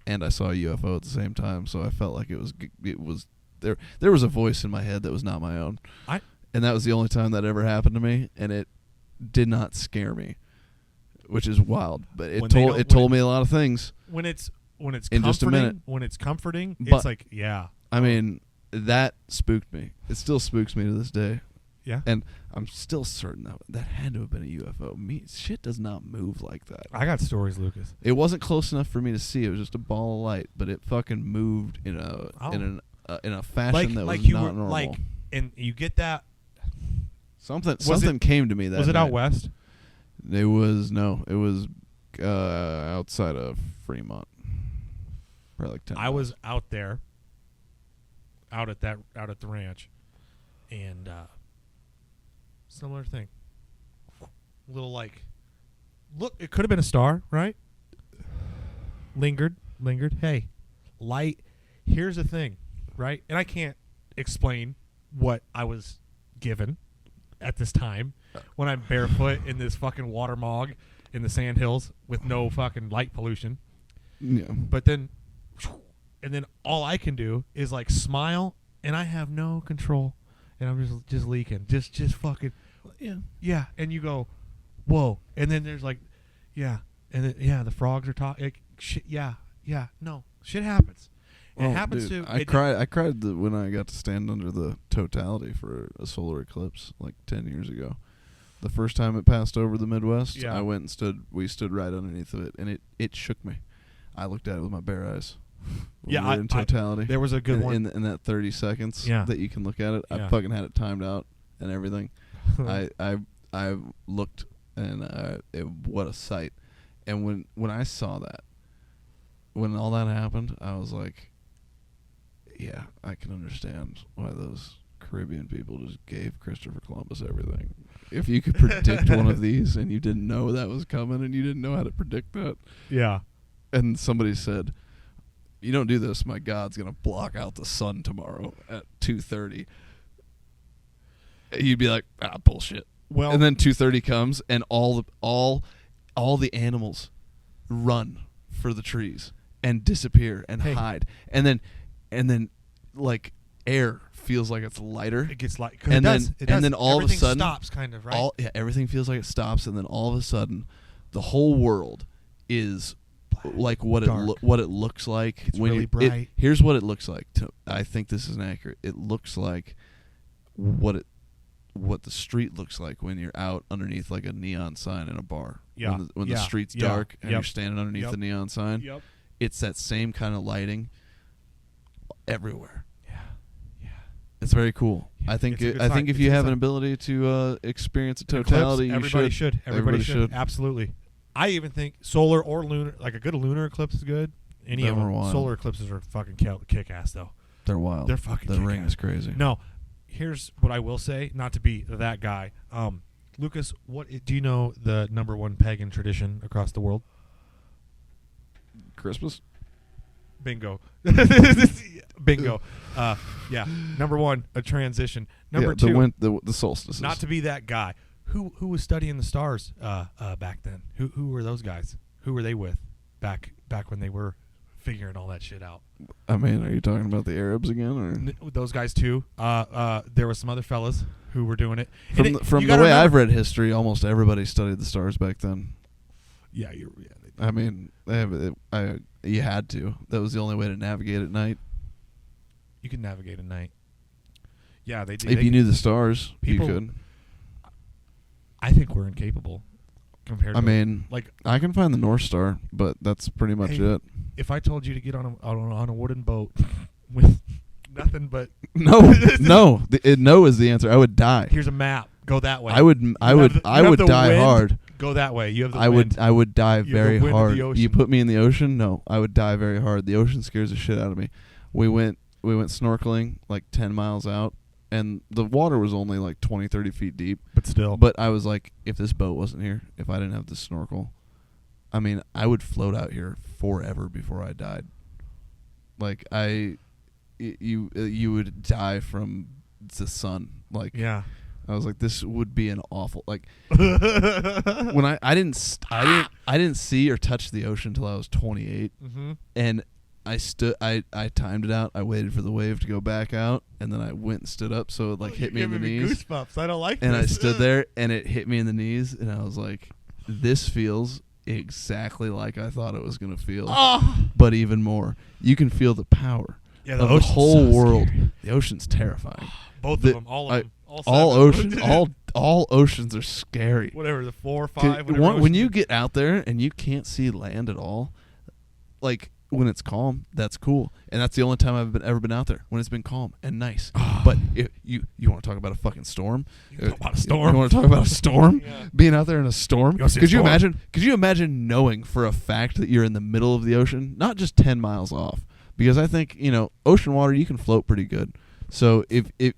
and I saw a UFO at the same time. So I felt like it was there. There was a voice in my head that was not my own, and that was the only time that ever happened to me, and it did not scare me, which is wild. But it told me a lot of things. When it's in comforting, just a minute. When it's comforting, But, it's yeah. I mean, that spooked me. It still spooks me to this day. Yeah. And I'm still certain that had to have been a UFO. Shit does not move like that. I got stories, Lucas. It wasn't close enough for me to see. It was just a ball of light, but it fucking moved in a fashion that was not normal. And you get that. Something came to me that. Was it night. out west? It was outside of Fremont. Probably 10 I was out there, out at the ranch, and similar thing. Little look, it could have been a star, right? Lingered. Hey, light. Here's the thing, right? And I can't explain what I was given at this time when I'm barefoot in this fucking water mog in the sandhills with no fucking light pollution. Yeah. But then, and then all I can do is smile, and I have no control, and I'm just leaking, just fucking, yeah. And you go, whoa, and then there's and then the frogs are talking, shit, yeah, no, Shit happens. And Well, it happens dude, to. I cried when I got to stand under the totality for a solar eclipse like 10 years ago. The first time it passed over the Midwest, Yeah. I went and stood. We stood right underneath of it, and it shook me. I looked at it with my bare eyes. Yeah, we were in totality. There was a good one in that 30 seconds that you can look at it. Yeah. I fucking had it timed out and everything. I looked, and what a sight. And when I saw that, when all that happened, I was like, yeah, I can understand why those Caribbean people just gave Christopher Columbus everything. If you could predict one of these and you didn't know that was coming and you didn't know how to predict that. Yeah. And somebody said, you don't do this, my God's going to block out the sun tomorrow at 2:30. You'd be like, bullshit. Well, And then 2:30 comes and all the animals run for the trees and disappear and hide. And then like air feels like it's lighter. it gets like and then all of a Everything sudden stops kind of, right? Everything feels like it stops, and then all of a sudden the whole world is like what it looks like. It's when really bright. Here's what it looks like. I think this is inaccurate. It looks like what the street looks like when you're out underneath like a neon sign in a bar. Yeah. When the street's dark and you're standing underneath the neon sign. Yep. It's that same kind of lighting everywhere. Yeah. It's very cool. Yeah, I think it's a good I sign. think if It's a you good have an sign. ability to experience a An eclipse, totality, everybody you should. Everybody should. Absolutely. I even think solar or lunar, like a good lunar eclipse is good. Any Them of are them. wild. Solar eclipses are fucking kick ass though. They're wild. They're fucking The ring kick-ass. is crazy. No, here's what I will say, not to be that guy. Lucas, do you know the number one pagan tradition across the world? Christmas? Bingo. Bingo. Yeah. Number one, a transition. Number two, the solstices. not to be that guy. Who was studying the stars back then? Who were those guys? Who were they with back when they were figuring all that shit out? I mean, are you talking about the Arabs again, or Those guys too. There was some other fellas who were doing it. from the way I've read history? Almost everybody studied the stars back then. Yeah, I mean, you had to. That was the only way to navigate at night. you can navigate at night. Yeah, they did. If you knew the stars, people- you could. I think we're incapable compared. I to mean, like I can find the North Star, but that's pretty much Hey, it. if I told you to get on a wooden boat with nothing but No, no, no is the answer. I would die. here's a map, go that way. I would die wind, hard. Go that way. You have the I wind. would die You have the very wind of hard. the You ocean. put me in the ocean? No, I would die very hard. The ocean scares the shit out of me. We went snorkeling like 10 miles out, and the water was only like 20, 30 feet deep. But still. But I was like, if this boat wasn't here, if I didn't have this snorkel, I mean, I would float out here forever before I died. Like you would die from the sun. Like yeah. I was like, this would be an awful like when I didn't see or touch the ocean until I was 28, Mm-hmm. and I timed it out. I waited for the wave to go back out, and then I went and stood up so it like hit me in the knees. Goosebumps. I don't like And this. I stood there, and it hit me in the knees, and I was like, this feels exactly like I thought it was gonna feel, but even more. You can feel the power Yeah, of the ocean's whole so world. scary. The ocean's terrifying. Both The- of them. All of them. All seven. ocean, all oceans are scary. Whatever, the 4 or 5. whatever When ocean- you get out there and you can't see land at all, like when it's calm, that's cool, and that's the only time I've ever been out there when it's been calm and nice. But if you want to talk about a fucking storm? You can talk about a storm. You want to talk about a storm? Yeah. Being out there in a storm? You wanna see a Could you storm? imagine? Could you imagine knowing for a fact that you're in the middle of the ocean, not just 10 miles off? Because I think ocean water, you can float pretty good. So if you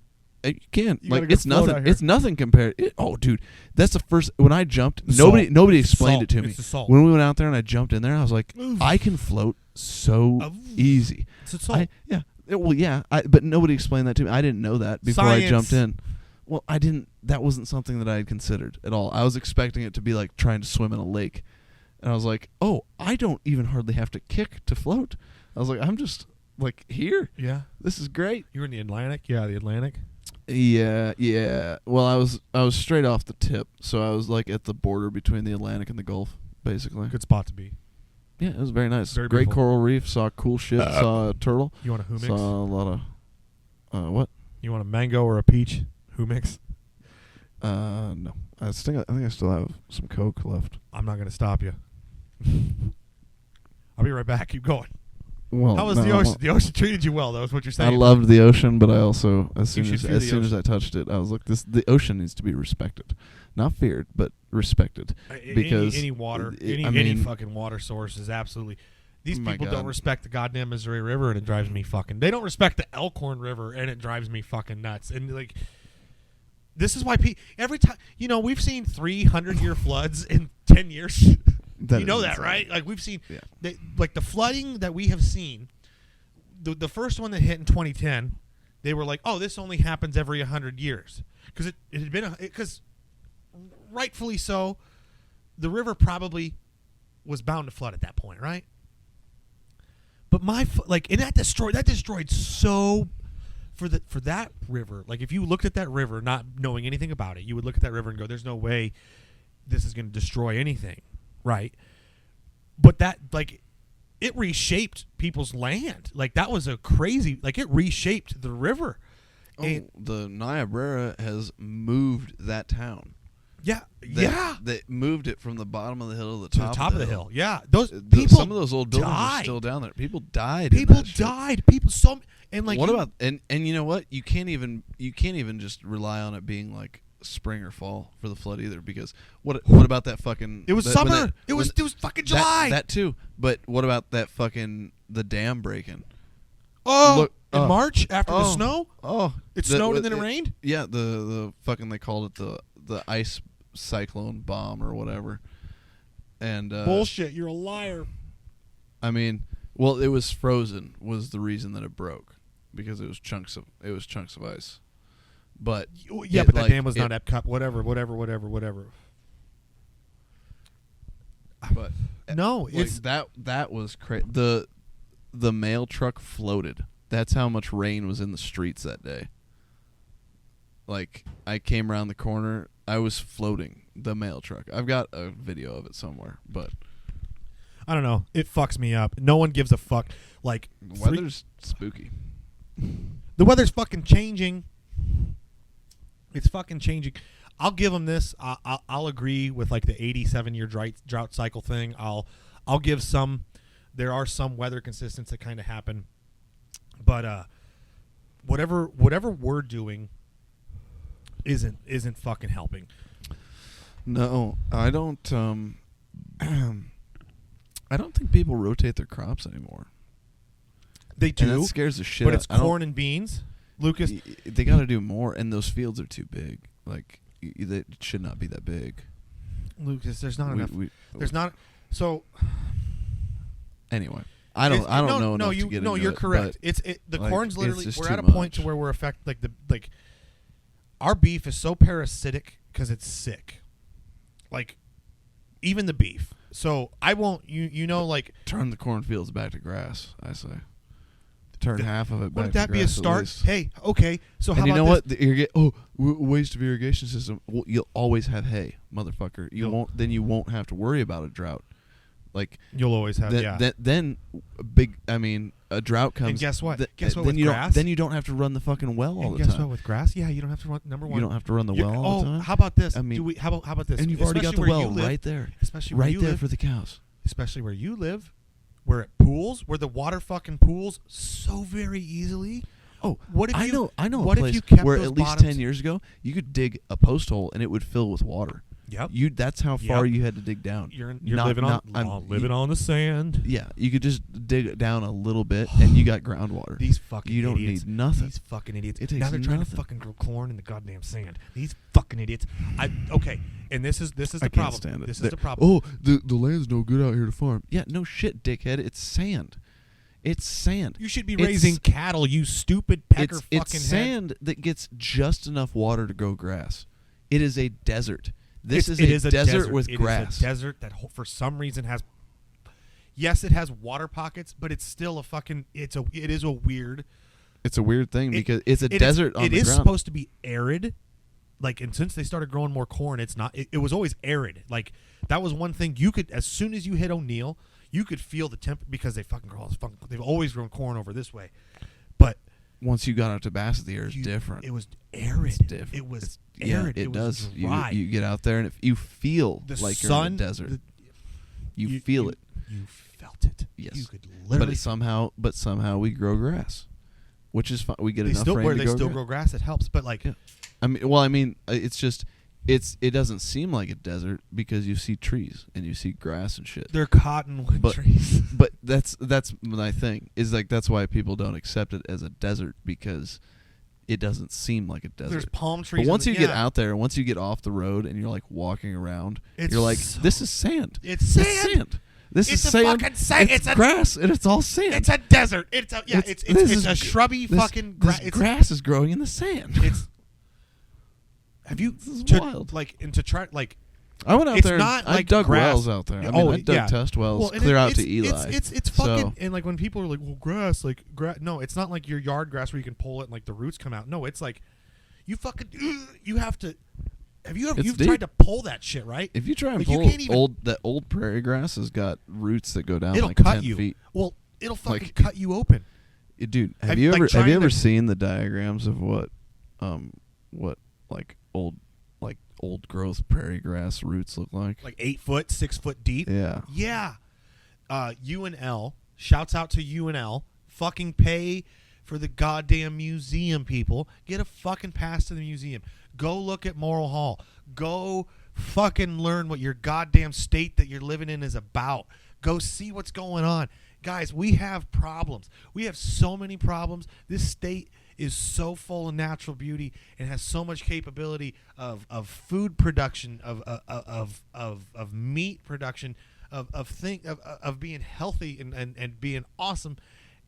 can, You like, gotta go it's float nothing. out here. It's nothing compared. Dude, that's the first. When I jumped, The nobody salt. explained Salt. it to me. It's the salt. When we went out there and I jumped in there, I was like, Oof. I can float so Oof. easy. It's a salt. But nobody explained that to me. I didn't know that before I jumped Science. in. Well, I didn't. That wasn't something that I had considered at all. I was expecting it to be like trying to swim in a lake, and I was like, oh, I don't even hardly have to kick to float. I was like, I'm just like here. Yeah. This is great. You were in the Atlantic? Yeah, the Atlantic. Yeah. Well, I was straight off the tip, so I was like at the border between the Atlantic and the Gulf, basically. Good spot to be. Yeah, it was very nice. Very Great beautiful. coral reef. Saw cool shit. Saw a turtle. You want a humix? Saw a lot of what? You want a mango or a peach humix? No. I think I still have some Coke left. I'm not gonna stop you. I'll be right back. Keep going. Well, How was the ocean? The ocean treated you well. That was what you're saying. I loved the ocean, but I also, as soon You as should fear the soon as I touched it, I was like, the ocean needs to be respected, not feared, but respected. Because any water, I any mean, fucking water source is absolutely. These my people God. don't respect the goddamn Missouri River, and it drives me fucking. They don't respect the Elkhorn River, and it drives me fucking nuts. And like, this is why every time we've seen 300-year floods in 10 years. You know that, right? Like we've seen, like the flooding that we have seen. The first one that hit in 2010, they were like, "Oh, this only happens every 100 years," because it had been because rightfully so, the river probably was bound to flood at that point, right? But and that destroyed so for that river. Like if you looked at that river, not knowing anything about it, you would look at that river and go, "There's no way this is going to destroy anything." Right, but that it reshaped people's land. Like that was a crazy. Like it reshaped the river. Oh, the Niobrara has moved that town. Yeah, They moved it from the bottom of the hill to the top of the hill. Yeah, people. Some of those old buildings are still down there. People died. People died. What about and you know what? You can't even just rely on it being like spring or fall for the flood either, because what about that fucking it was summer it was fucking July that too, but what about that fucking the dam breaking in March after the snow it snowed and then it rained. Yeah, the fucking they called it the ice cyclone bomb or whatever, and bullshit, you're a liar. I mean, well, it was frozen was the reason that it broke, because it was chunks of ice. But yeah, but that dam was not Epcot. Whatever. But no, like it's that was crazy. The mail truck floated. That's how much rain was in the streets that day. Like I came around the corner, I was floating. The mail truck. I've got a video of it somewhere, but I don't know. It fucks me up. No one gives a fuck. Like the weather's spooky. The weather's fucking changing. It's fucking changing. I'll give them this. I'll agree with like the 87-year drought cycle thing. I'll give some. There are some weather consistents that kind of happen, but whatever we're doing isn't fucking helping. No, I don't. I don't think people rotate their crops anymore. They do. And that scares the shit but out. It's corn and beans. Lucas, they got to do more, and those fields are too big. Like, they should not be that big. Lucas, there's not enough. There's not. So. Anyway, I don't know enough to get into it. No, you're correct. The like, corn's literally. We're at a much. point to where we're our beef is so parasitic because it's sick. Like, even the beef. So I won't. Like turn the cornfields back to grass. I say. Turn half of it back. Wouldn't that to be a grass start? Hey, okay. So how and you know about what? Waste of irrigation system. Well, you'll always have hay, motherfucker. You won't have to worry about a drought. Like you'll always have. Then big. I mean, a drought comes. And guess what? With grass? Then you don't have to run the fucking well all the time. Guess what? With grass, yeah, you don't have to run. Number one, you don't have to run the well all the time. How about this? I mean, how about this? And you've already got the well right there. Especially where right you there live, for the cows. Especially where you live. Where it pools, where the water fucking pools so very easily. Oh, what if I know what a place if you kept where those at least bottoms? 10 years ago you could dig a post hole and it would fill with water. Yep. That's how far you had to dig down. You're living on the sand. Yeah, you could just dig it down a little bit and you got groundwater. These fucking you don't idiots. need nothing. These fucking idiots. It takes now they're trying to fucking grow corn in the goddamn sand. These fucking idiots. Okay, and this is the I problem. Can't stand it. This is the problem. Oh, the land's no good out here to farm. Yeah, no shit, dickhead. It's sand. It's sand. You should be raising cattle, you stupid pecker fucking It's sand that gets just enough water to grow grass. It is a desert. This is a desert with grass. It is a desert that for some reason has. Yes, it has water pockets, but it's still a fucking. It is a weird. It's a weird thing because it's a desert on the ground. It is supposed to be arid, like, and since they started growing more corn, it's not. It was always arid. Like that was one thing you could. As soon as you hit O'Neill, You could feel the temp because they fucking grow all this fucking. They've always grown corn over this way, but once you got out to Bassett, the air is different. It was arid. It's different. It was Yeah, arid. it does. Was dry. You get out there and if you feel the like sun, you're in the desert. You feel it. You felt it. Yes. You could literally. But somehow we grow grass, which is fine. We get enough rain where to they grow still grass. grow grass. It helps, but like. Yeah. It's just. It doesn't seem like a desert because you see trees and you see grass and shit. They're cottonwood trees. But that's my thing. Is like that's why people don't accept it as a desert because it doesn't seem like a desert. There's palm trees. But once you get out there, once you get off the road and you're like walking around, you're like, this is sand. It's sand. It's sand. This it's is sand. Fucking sand. It's grass and it's all sand. It's a desert. It's a shrubby fucking grass. Grass is growing in the sand. It's. Have you wild. Like and to try like I went out there. Not I like dug grass. wells out there. I dug test wells clear out to Eli. It's fucking and like when people are like, well, grass, like no, it's not like your yard grass where you can pull it and like the roots come out. No, it's like you fucking you have to. Have you ever you've tried to pull that shit right? If you try and like pull that old prairie grass has got roots that go down it'll like cut 10 you. feet. Well, it'll fucking cut you open. Dude, have you ever seen the diagrams of what old growth prairie grass roots look like? Like 8 foot, 6 foot deep. Yeah. Yeah. UNL. Shouts out to UNL. Fucking pay for the goddamn museum, people. Get a fucking pass to the museum. Go look at Morrill Hall. Go fucking learn what your goddamn state that you're living in is about. Go see what's going on. Guys, we have problems. We have so many problems. This state is so full of natural beauty and has so much capability of food production, of meat production, of being healthy and being awesome.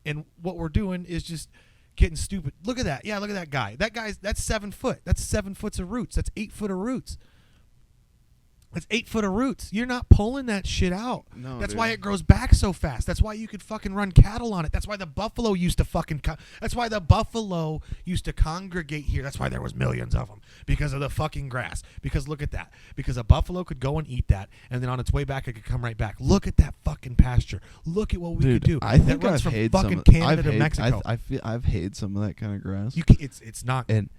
And what we're doing is just getting stupid. Look at that. Yeah, look at that guy. That's 7 foot. That's 7 foot of roots. That's 8 foot of roots. That's 8 foot of roots. You're not pulling that shit out. No, that's dude. why it grows back so fast. That's why you could fucking run cattle on it. That's why the buffalo used to congregate here. That's why there was millions of them, because of the fucking grass. Because look at that. Because a buffalo could go and eat that, and then on its way back, it could come right back. Look at that fucking pasture. Look at what we could do. I think that runs I've from hated fucking some. Canada to Mexico. I've hated some of that kind of grass. It's not. And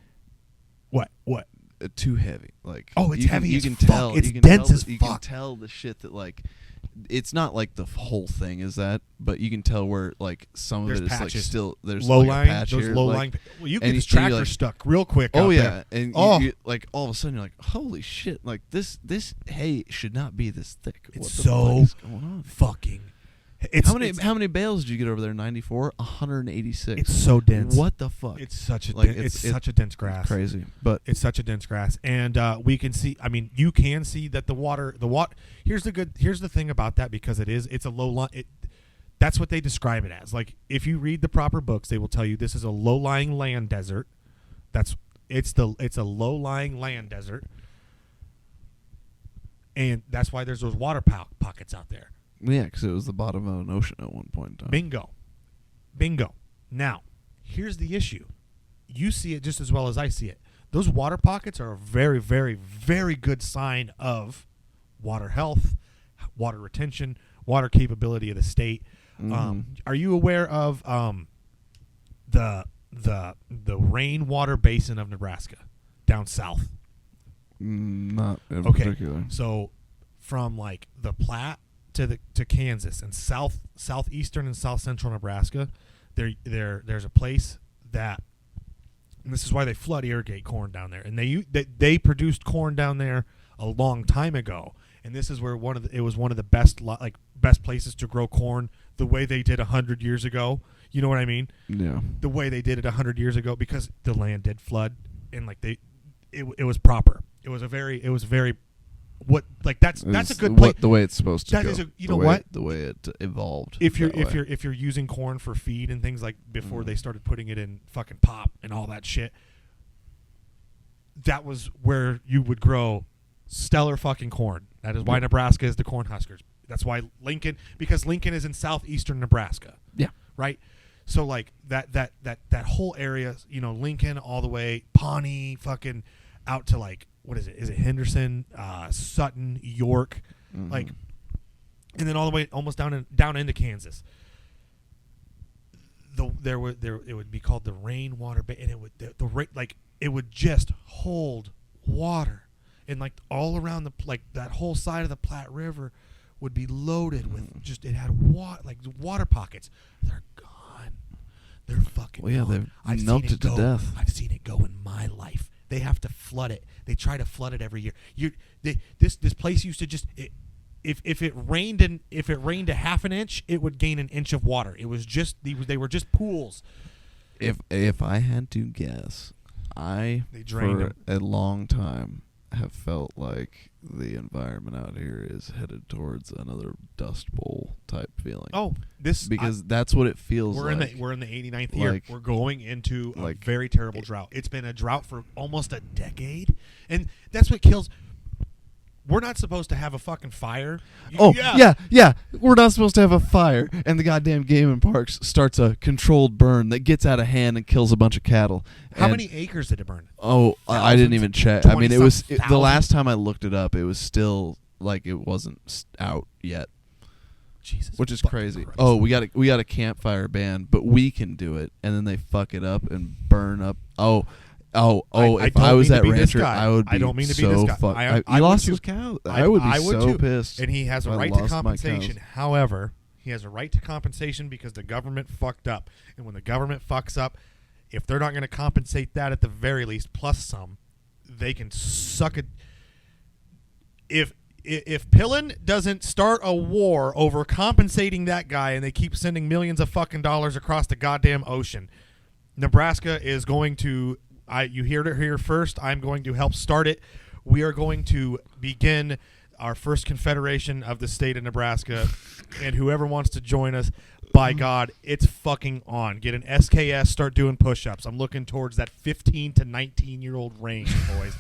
what? Too heavy. Like it's heavy. You as can fuck. tell. It's dense as fuck. You can tell the shit that like. It's not like the whole thing is that, but you can tell where like some there's of it is patches. like still there's low like line. a patch Those here. low like, line. Well, you get and this tractor like, stuck real quick. Oh out yeah, there. and you, like all of a sudden you're like, holy shit! Like this hay should not be this thick. It's what the so fuck is going on? Fucking. How many bales did you get over there? 94, 186. It's so dense. What the fuck? It's such a it's such a dense grass. Crazy, but it's such a dense grass, and we can see. I mean, you can see that the water. Here's the thing about that, because it's a low line. That's what they describe it as. Like if you read the proper books, they will tell you this is a low-lying land desert. It's a low-lying land desert, and that's why there's those water pockets out there. Yeah, because it was the bottom of an ocean at one point in time. Bingo. Now, here's the issue. You see it just as well as I see it. Those water pockets are a very, very, very good sign of water health, water retention, water capability of the state. Mm-hmm. Are you aware of the rainwater basin of Nebraska down south? Not in Okay. particular. So from like the Platte to Kansas and southeastern and south central Nebraska, there's a place that, and this is why they flood irrigate corn down there, and they produced corn down there a long time ago, and this is where it was one of the best places to grow corn the way they did 100 years ago. You know what I mean? Yeah. The way they did it 100 years ago, because the land did flood, and like it was proper. It was very what, like that's a good place. The way it's supposed to that go. Is the way it evolved. If you're using corn for feed and things, like before they started putting it in fucking pop and all that shit, that was where you would grow stellar fucking corn. That is why Nebraska is the Corn Huskers. That's why Lincoln is in southeastern Nebraska. Yeah. Right? So like that whole area, Lincoln all the way, Pawnee, fucking out to like, what is it? Is it Henderson, Sutton, York? Mm-hmm. Like and then all the way almost down into Kansas. It would be called the rainwater bay, and it would it would just hold water, and like all around that whole side of the Platte River would be loaded with it had water pockets. They're gone. They're fucking gone. They've melted to death. I've seen it go in my life. They have to flood it. They try to flood it every year. This place used to just if it rained a half an inch, it would gain an inch of water. It was just they were just pools. If I had to guess, they drained for a long time have felt like the environment out here is headed towards another Dust Bowl type feeling. Oh, because that's what it feels like. We're in the 89th year. We're going into a very terrible drought. It's been a drought for almost a decade, and that's what kills. We're not supposed to have a fucking fire. Yeah. We're not supposed to have a fire, and the goddamn game and parks starts a controlled burn that gets out of hand and kills a bunch of cattle. How many acres did it burn? Oh, I didn't even check. I mean, the last time I looked it up, it was still like it wasn't out yet. Jesus, which is crazy. Christ. Oh, we got a campfire ban, but we can do it, and then they fuck it up and burn up. If I was that rancher, I would be I don't mean to be so this guy. He lost his cow. I would be so too. pissed. And he has a right to compensation. However, he has a right to compensation because the government fucked up. And when the government fucks up, if they're not going to compensate that at the very least, plus some, they can suck it. If Pillin doesn't start a war over compensating that guy, and they keep sending millions of fucking dollars across the goddamn ocean, Nebraska is going to. You heard it here first. I'm going to help start it. We are going to begin our first confederation of the state of Nebraska, and whoever wants to join us, by God, it's fucking on. Get an SKS, start doing push-ups. I'm looking towards that 15 to 19-year-old range, boys.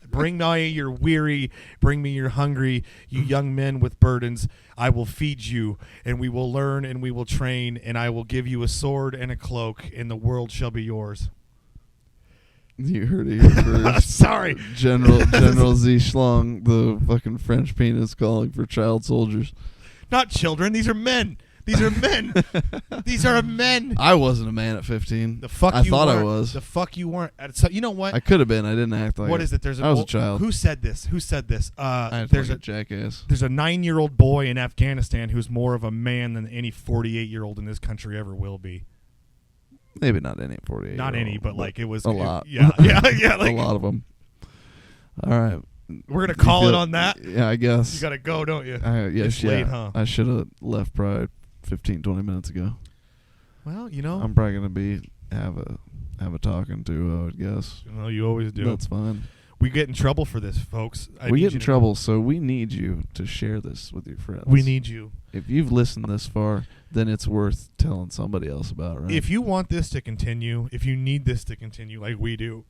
Bring me your weary, bring me your hungry, you young men with burdens. I will feed you, and we will learn, and we will train, and I will give you a sword and a cloak, and the world shall be yours. You heard it here first. Sorry. General Z Schlong, the fucking French penis, calling for child soldiers. Not children. These are men. These are men. These are men. I wasn't a man at 15. The fuck I you thought weren't. I was. The fuck you weren't. So, you know what? I could have been. I didn't act like What it. is it? I was a child. Who said this? There's a jackass. There's a 9-year-old boy in Afghanistan who's more of a man than any 48-year-old in this country ever will be. Maybe not any 48. Not any, but like it was a lot. Yeah. Like, a lot of them. All right. We're gonna call it on that. Yeah, I guess. You gotta go, don't you? Yes, it's late, huh? I should have left probably 15, 20 minutes ago. Well, you know, I'm probably gonna have a talking to. I would guess. Well, you always do. That's fine. We get in trouble for this, folks. We get in trouble, so we need you to share this with your friends. We need you. If you've listened this far, then it's worth telling somebody else about, right? If you want this to continue, if you need this to continue like we do.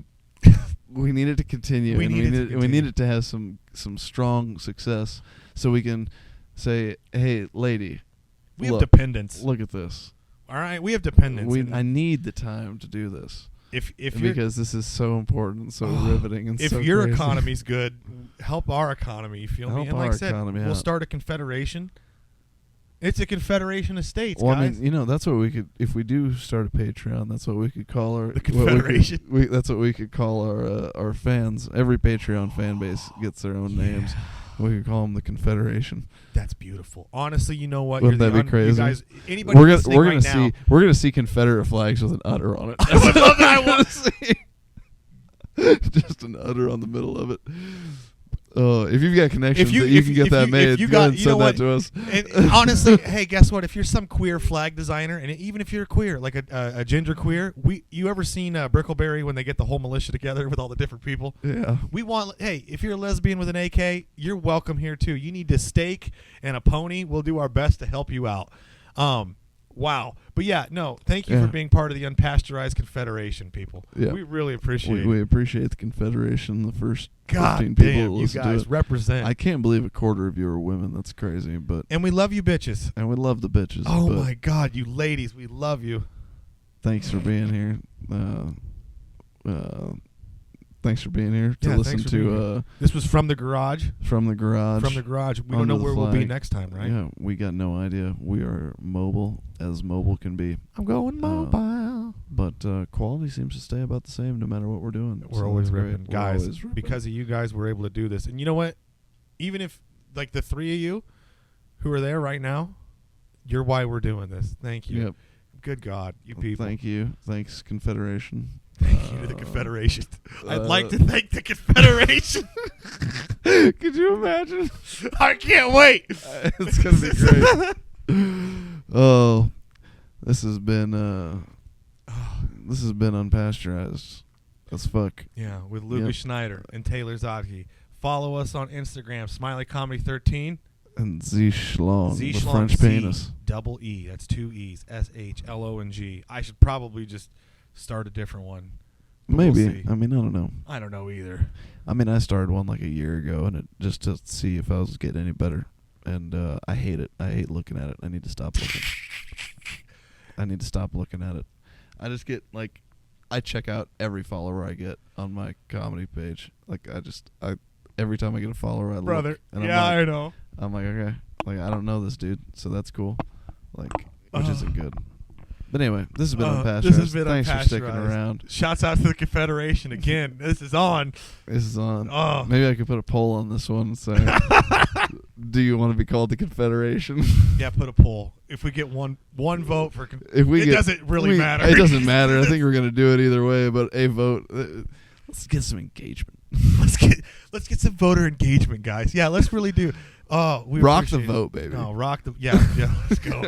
We need it to continue. We need it to have some strong success so we can say, hey, lady. We have dependents. Look at this. All right, we have dependents. I need the time to do this. Because this is so important, so riveting, and if so your crazy. economy's good, help our economy. You feel me? And like I said, we'll start a confederation. It's a confederation of states, guys. I mean, that's what we could. If we do start a Patreon, that's what we could call our the confederation. That's what we could call our fans. Every Patreon fan base gets their own names. We could call them the Confederation. That's beautiful. Honestly, you know what? Wouldn't that be crazy? You guys, anybody we're gonna see Confederate flags with an udder on it. I would love that. I want to see just an udder on the middle of it. If you've got connections you can get that made, go ahead and send that to us. And honestly, hey, guess what? If you're some queer flag designer, and even if you're queer, like a ginger queer, you ever seen Brickleberry when they get the whole militia together with all the different people? Yeah. Hey, if you're a lesbian with an AK, you're welcome here too. You need a stake and a pony. We'll do our best to help you out. Wow. But yeah, no, thank you for being part of the Unpasteurized Confederation, people. Yeah. We really appreciate it. We appreciate the Confederation, the first 15 God people damn, that you listen guys to it. represent. I can't believe a quarter of you are women. That's crazy. And we love you bitches. And we love the bitches. Oh my God, you ladies, we love you. Thanks for being here. Thanks for being here to listen to. This was from the garage. From the garage. From the garage. We don't know where we'll be next time, right? Yeah, we got no idea. We are mobile as mobile can be. I'm going mobile. But quality seems to stay about the same no matter what we're doing. We're always ripping. Guys, because of you guys, we're able to do this. And you know what? Even if, like, the three of you who are there right now, you're why we're doing this. Thank you. Yep. Good God, you people. Thank you. Thanks, Confederation. Thank you to the Confederation. I'd like to thank the Confederation. Could you imagine? I can't wait. It's going to be great. Oh, this has been unpasteurized as fuck. Yeah, with Lucas Schneider and Taylor Zotke. Follow us on Instagram, SmileyComedy13. And Z Schlong, the French penis. Double E. That's 2 E's. SHLONG. I should probably just start a different one. Maybe. We'll I mean, I don't know. I don't know either. I mean, I started one like a year ago, and just to see if I was getting any better. And I hate it. I hate looking at it. I need to stop looking. I need to stop looking at it. I just get, like, I check out every follower I get on my comedy page. Like, every time I get a follower, I look. And I know. I'm like, okay. Like, I don't know this dude, so that's cool. Like, which isn't good. But anyway, this has been Unpasteurized. Thanks for sticking around. Shouts out to the Confederation again. This is on. This is on. Oh. Maybe I could put a poll on this one saying, do you want to be called the Confederation? Yeah, put a poll. If we get one vote for, it doesn't really matter. It doesn't matter. I think we're gonna do it either way. But a vote. Let's get some engagement. Let's get some voter engagement, guys. Yeah, let's really do. Oh, we rock the vote, baby. No, rock the. Yeah. Let's go.